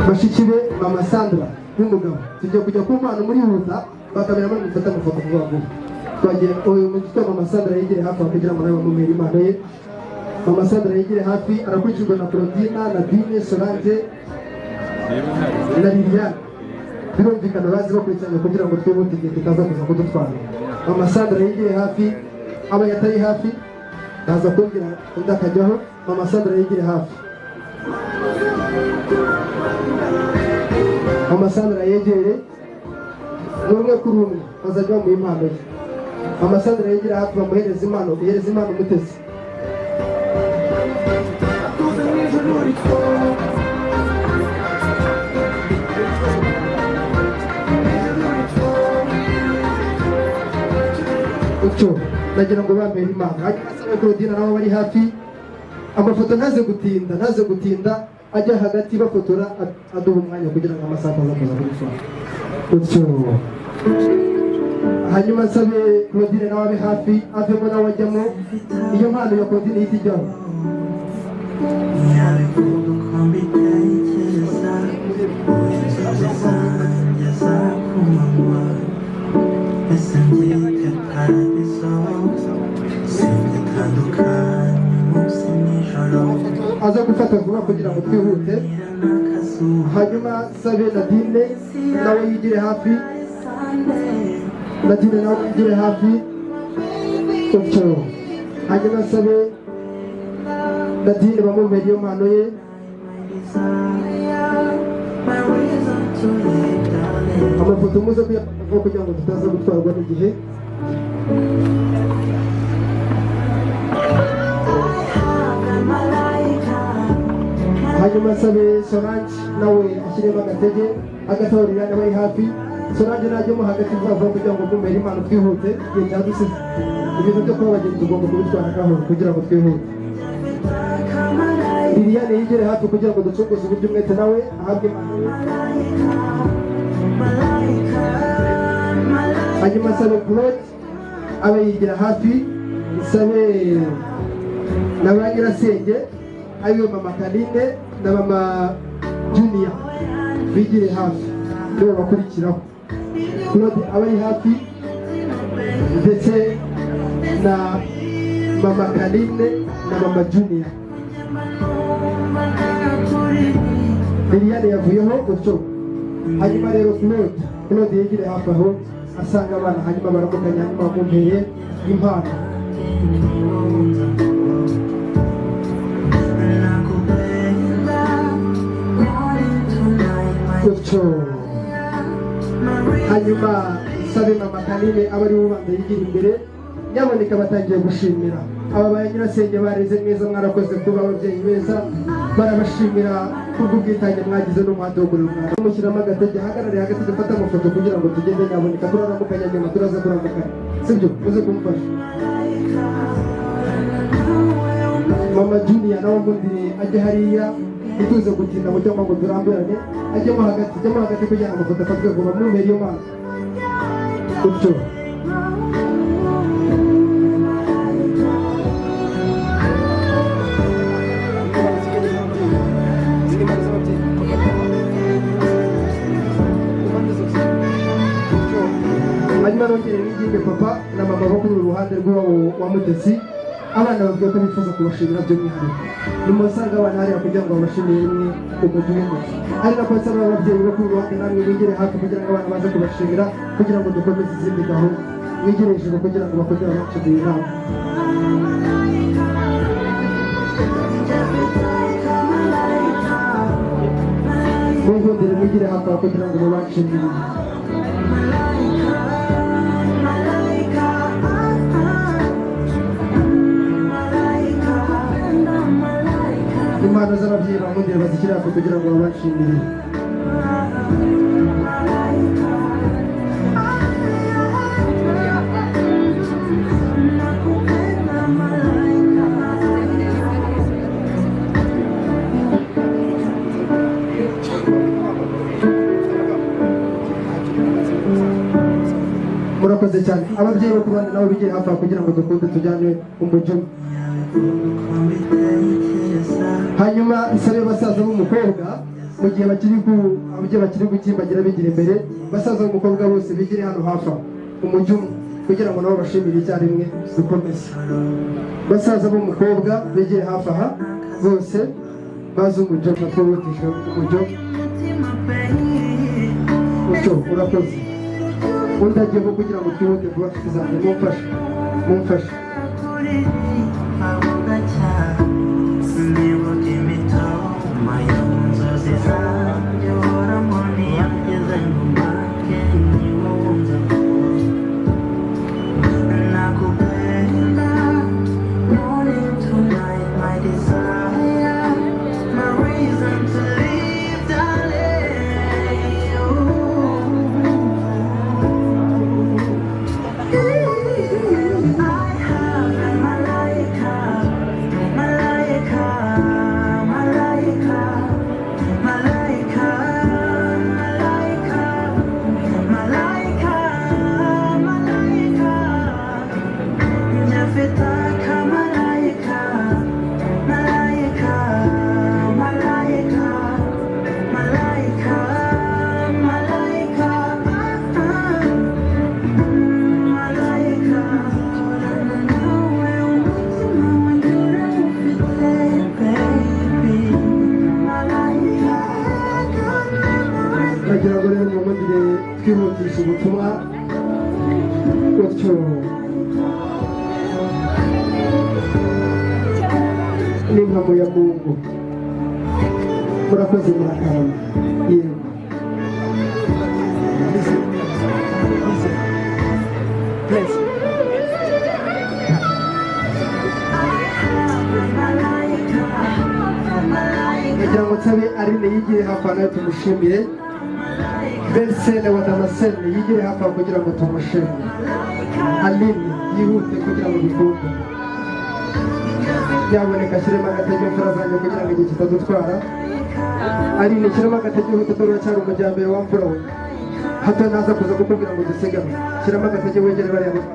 [SPEAKER 3] bashiki be mama Sandra n'umugabo tugiye kujya ku mpano muri huta bakamera muri gufata amafoto vuba vuba twagiye uyu mugito mama Sandra yegere hafi kugira ngo nawe bamumere impano ye mama Sandra yegere hafi arakurikirwa na Claudina na Dine Solange na Liliane birumvikana bazi bakurikiranye kugira ngo twihute igihe tutaza kuza kudutwara mama Sandra yegere hafi aba yatari hafi naza kumbwira undi akajyaho mama Sandra yegere hafi mama Sandra yegere n'umwe kuri umwe bazajya bamuha impano ye mama Sandra yegere hafi bamuhereza impano ihereza impano Mutesi utyo nagira ngo bambere impano hanyuma asabe Claudine nabo bari hafi amafoto ntaze gutinda ajya hagati bafotora aduha umwanya kugira ngo amasaha aza kuza kuri utyo hanyuma nsabe Claudine nawe abe hafi avemo nawe ajyamo iyo mpano ya Claudine ihita ijyaho aza gufata vuba kugira ngo twihute hanyuma sabe Nadine nawe yigire hafi Nadine nawe yigire hafi utyo hanyuma sabe Nadine bamubere iyo mpano ye amafoto muze kuyafata kugira ngo tutaza gutwarwa n'igihe hanyuma sabe Solange nawe ashyiremo agatege agatorera n'abari hafi Solange najyemo hagati vuba kugira ngo mumere impano twihute igihe cyadusize ibintu byo kuba abagenzi tugomba kubitwara gahoro kugira ngo twihute Liliane yigere hafi kugira ngo ducogoze uburyo umwete nawe ahabwe impano hanyuma sabe Claude abe yigira hafi sabe na ba nyirasenge ariwe mama Kaline na mama Junior bigire hafi nibo bakurikiraho Claude abari hafi ndetse na mama Kaline na mama Junior Liliane yavuyeho gutyo hanyuma rero Claude yigire hafi aho asanga abana hanyuma baramukanya hanyuma bamumpeye impano gutyo hanyuma sabe mama Kaline abari bubanza yigira imbere nyaboneka batangiye gushimira aba ba nyirasenge bareze neza mwarakoze kuba ababyeyi beza barabashimira kubw'ubwitange mwagize n'umuhate wo kurera umwana mushyiramo agatege hagarare hagati dufate amafoto kugira ngo tugende nyaboneka turaramukanya nyuma turaza kuramukanya sibyo uze kumufasha mama Junior nawe mundire ajye hariya ituze gutinda mu cyangwa ngo turambirane ajyemo hagati kugira ngo amafoto afatwe vuba mumere iyo mpano gutyo hanyuma nongere n'ingimbe papa na mama bo kuri uruhande rw'uwo wa Mutesi abana bavuga ko bifuza kubashimira by'umwihariko nimusanga abana hariya kugira ngo babashimire rimwe umujyi umwe ari nako nsaba ababyeyi bo kuri uruhande namwe mwigire hafi kugira ngo abana baze kubashimira kugira ngo dukomeze izindi gahunda mwigire hejuru kugira ngo bakomeze babaciye inama mwigondere mwigire hafi aho kugira ngo babashimire impano z'ababyeyi bamundire bazishyira hafi kugira ngo babashimire murakoze cyane ababyeyi bo ku bandi nabo bigire hafi kugira ngo dukunde tujyane umujyi hanyuma isabe basaza b'umukobwa mu gihe bakiri gukimbagira bigira imbere basaza b'umukobwa bose bigire hano hafi umujyi umwe kugira ngo nabo bashimire icyarimwe dukomeze basaza b'umukobwa bigire hafi aha bose bazi umujyi natwo wihutisha umujyi utyo urakoze undi agiyeho kugira ngo twihute vuba tuzajya mumfashe
[SPEAKER 8] I have in my life
[SPEAKER 3] twihutisha ubutumwa gutyo n'impamo ya Mungu murakoze murakarama yego kugira ngo nsabe Aline yigire hafi aho nawe tumushimire Bensene wa Damascene yigire hafi aho kugira ngo tumushimire Aline yihute kugira ngo bikunde yaboneka ashyiremo agatege mfura zanjye kugira ngo igihe kitadutwara Aline shyiramo agatege ihute dore uracyari umujyambere wa mfura we hato naza kuza kukubwira ngo dusigame shyiramo agatege wegere bariya bana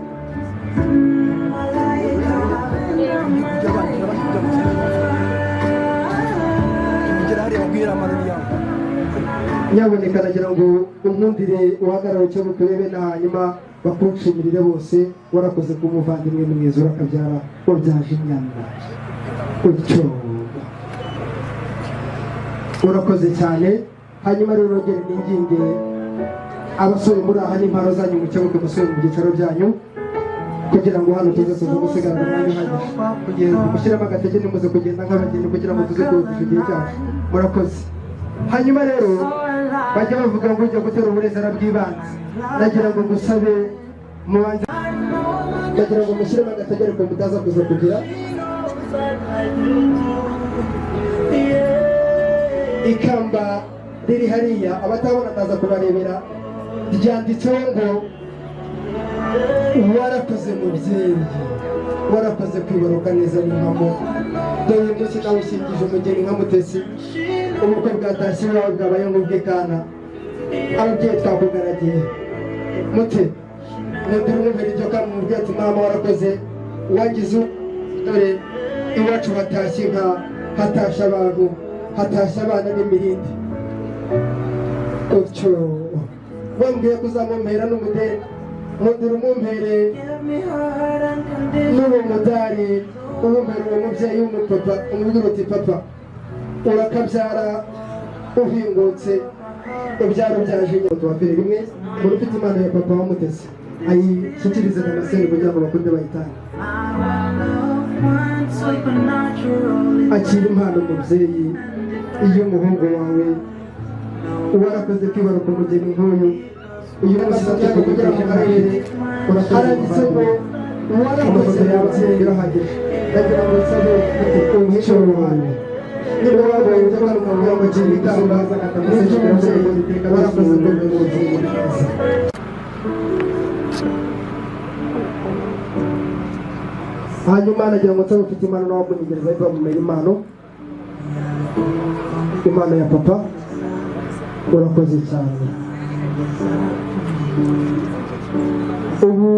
[SPEAKER 3] nyaboneka nagira ngo unkundire uhagarare icyo bukurebe na hanyuma bakunshimirire bose warakoze ku muvandimwe mwiza urakabyara wabyaje imyanda utyo urakoze cyane hanyuma rero rogere ninginge abasore muri aha n'impano zanyu mukebuke musore mu byicaro byanyu kugira ngo hano tuze tuze gusigarana umwanya uhagije kugenda mushyiramo agatege nimuze kugenda nk'abageni kugira ngo tuze kwihutisha igihe cyacu murakoze hanyuma rero bajya bavuga ngo ujya gutera uburezara bw'ibanze nagira ngo ngusabe mubanze nagira ngo mushyiremo agatege ariko mutaza kuza kugira ikamba riri hariya abatabona ndaza kubarebera ryanditseho ngo warakoze mubyeyi warakoze kwibaruka neza n'impamo dore uyu munsi nawe usingije umugeni nka Mutesi ubukwe bwatashye iwawe bwabaye nk'ubw'ikana ababyeyi twakugaragiye mute mundire umubwira iryo kama mubwira ati mama warakoze wagize dore iwacu hatashye inka hatashye abantu hatashye abana n'imirindi utyo wambwiye ko uzamumpera n'umudeni mundire umumpere n'uwo mudari umumpere uwo mubyeyi w'umupapa umubwira uti papa urakabyara uhingutse ibyaro byaje inyota wa mbere rimwe muri ufite impano ya papa wa Mutesi ayishyikirize Damascene kugira ngo bakunde bayitanga akira impano mubyeyi iyo umuhungu wawe warakoze kwibaruka umugeni nk'uyu uyu munsi natwe kugira ngo karere haranditse ngo warakoze ababyeyi birahagije ndagira ngo nsabe umwisho wanyu niba wabaye ujya ukavuga ngo gira ikamba n'icyo umubyeyi warakoze kumenya ubuzima bwiza hanyuma nagira ngo nsabe ufite impano nawe wamunigereza iva mu impano ya papa urakoze cyane ubu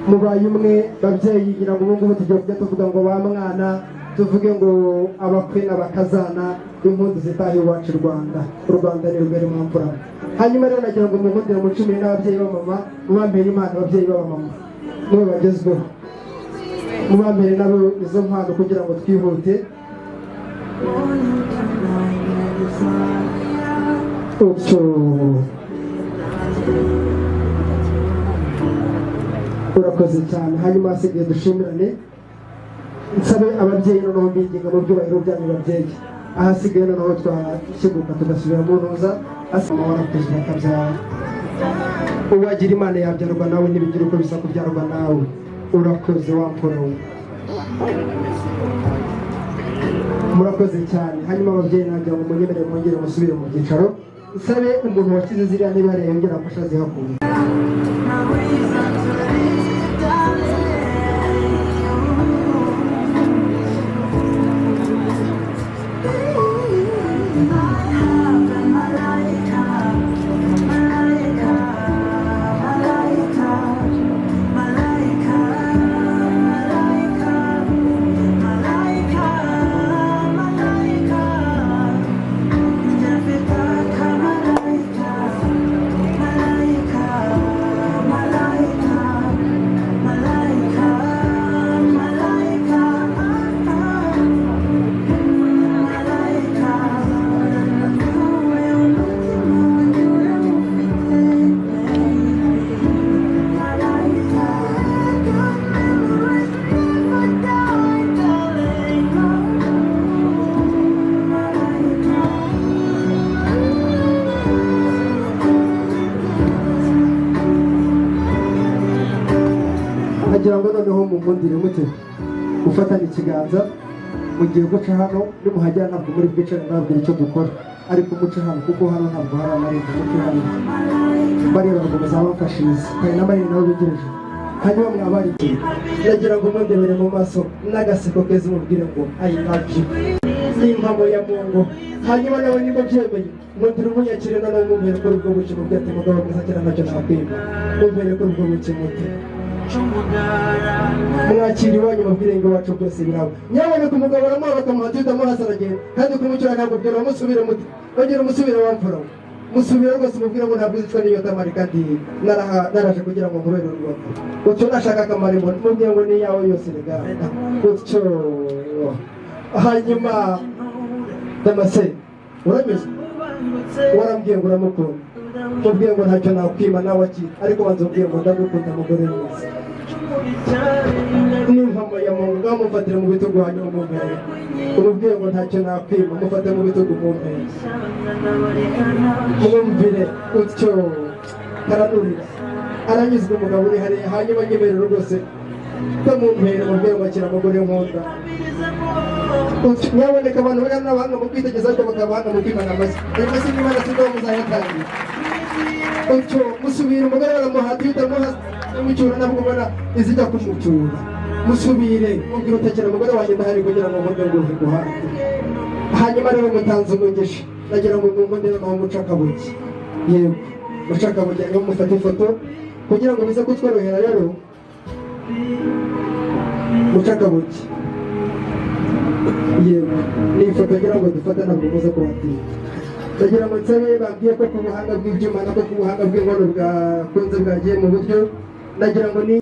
[SPEAKER 3] mubaye umwe babyeyi ngira ngo ubu ngubu tugiye kujya tuvuga ngo ba mwana tuvuge ngo abakwe n'abakazana impundu zitaha iwacu u Rwanda ni rugari mu mfura hanyuma rero nagira ngo munkundire mucumire n'ababyeyi b'abamama mubambere impano ababyeyi b'abamama nibo bagezweho mubambere nabo izo mpano kugira ngo twihute utyo urakoze cyane hanyuma hasigaye dushimirane nsabe ababyeyi noneho mbinginga mu byubahiro byanyu babyeyi ahasigaye noneho twashyiguka tugasubira mu ntuza asama warakoze bakabyara uwagira imana yabyarwa nawe ntibigira uko bisa kubyarwa nawe urakoze wakora we murakoze cyane hanyuma ababyeyi nagira ngo munyemerere mwongere musubire mu byicaro nsabe umuntu wakize ziriya ntebe hariya yongera afasha azihakura
[SPEAKER 7] Malaika
[SPEAKER 3] ndagira ngo noneho mumundire mute gufatanya ikiganza mugiye guca hano nimuhagera ntabwo muri bwicare nababwira icyo dukora ariko muce hano kuko hano ntabwo hari amarembo muce hano bareba ngo muzabafashirize hari n'amarembo nabo begereje hanyuma mwabarikiye ndagira ngo mundebere mu maso n'agaseko keza mubwire ngo I love you n'impamo ya Mungu hanyuma nawe niba byemeye mundire umunyakire noneho mumubere kuri ubwo buke mubwire ati mugabo mwiza cyane ntacyo nakwima mumubere kuri ubwo buke mute mwakira iwanyu mabwire ngo wacu byose birabo nyaboneka umugabo aramuha bakamuha tuyitamuha hasi aragenda kandi kumukira ntabwo byera musubire muti ongera umusubire wamfura musubire rwose mubwire ngo ntabwo uzicwa n'iyo tamari kandi naraje kugira ngo nkubere urubavu utyo nashaka akamaro mubwire ngo ni iyawe yose regana utyo hanyuma damase uranyuze warambwiye ngo uramukunda mubwire ngo ntacyo nakwima nawe akiri ariko banza mubwire ngo ndagukunda mugore mwiza n'impamo ya Mungu ngamufatire mu bitugu hanyuma mumpere umubwire ngo ntacyo nakwima mufate mu bitugu mumpere mwumvire utyo karanurira aranyuzwe umugabo uri hariya hanyuma nyemerera rwose ko mumpere mubwire ngo akira umugore nkunda nyaboneka abantu bari n'abahanga mu kwitegeza ariko bakaba abahanga mu kwimana amase ayo mase n'imana singaho muzayatangira utyo musubire umugore baramuhata iyo utamuha mucyura nabwo ubona izijya kumucyura musubire mubwire utakira umugore wanjye ndahari kugira ngo mbone nguhe guhana hanyuma rero mutanze umugisha nagira ngo mundebe naho mucakabuki yego mucakabuki niyo mufata ifoto kugira ngo bize kutworohera rero mucakabuki yego ni ifoto ngira ngo dufate ntabwo muze kuhatinda ndagira ngo nsabe babwiye ko ku buhanga bw'ibyuma nako ku buhanga bw'inkono bwakunze bwagiye mu buryo ndagira ngo ni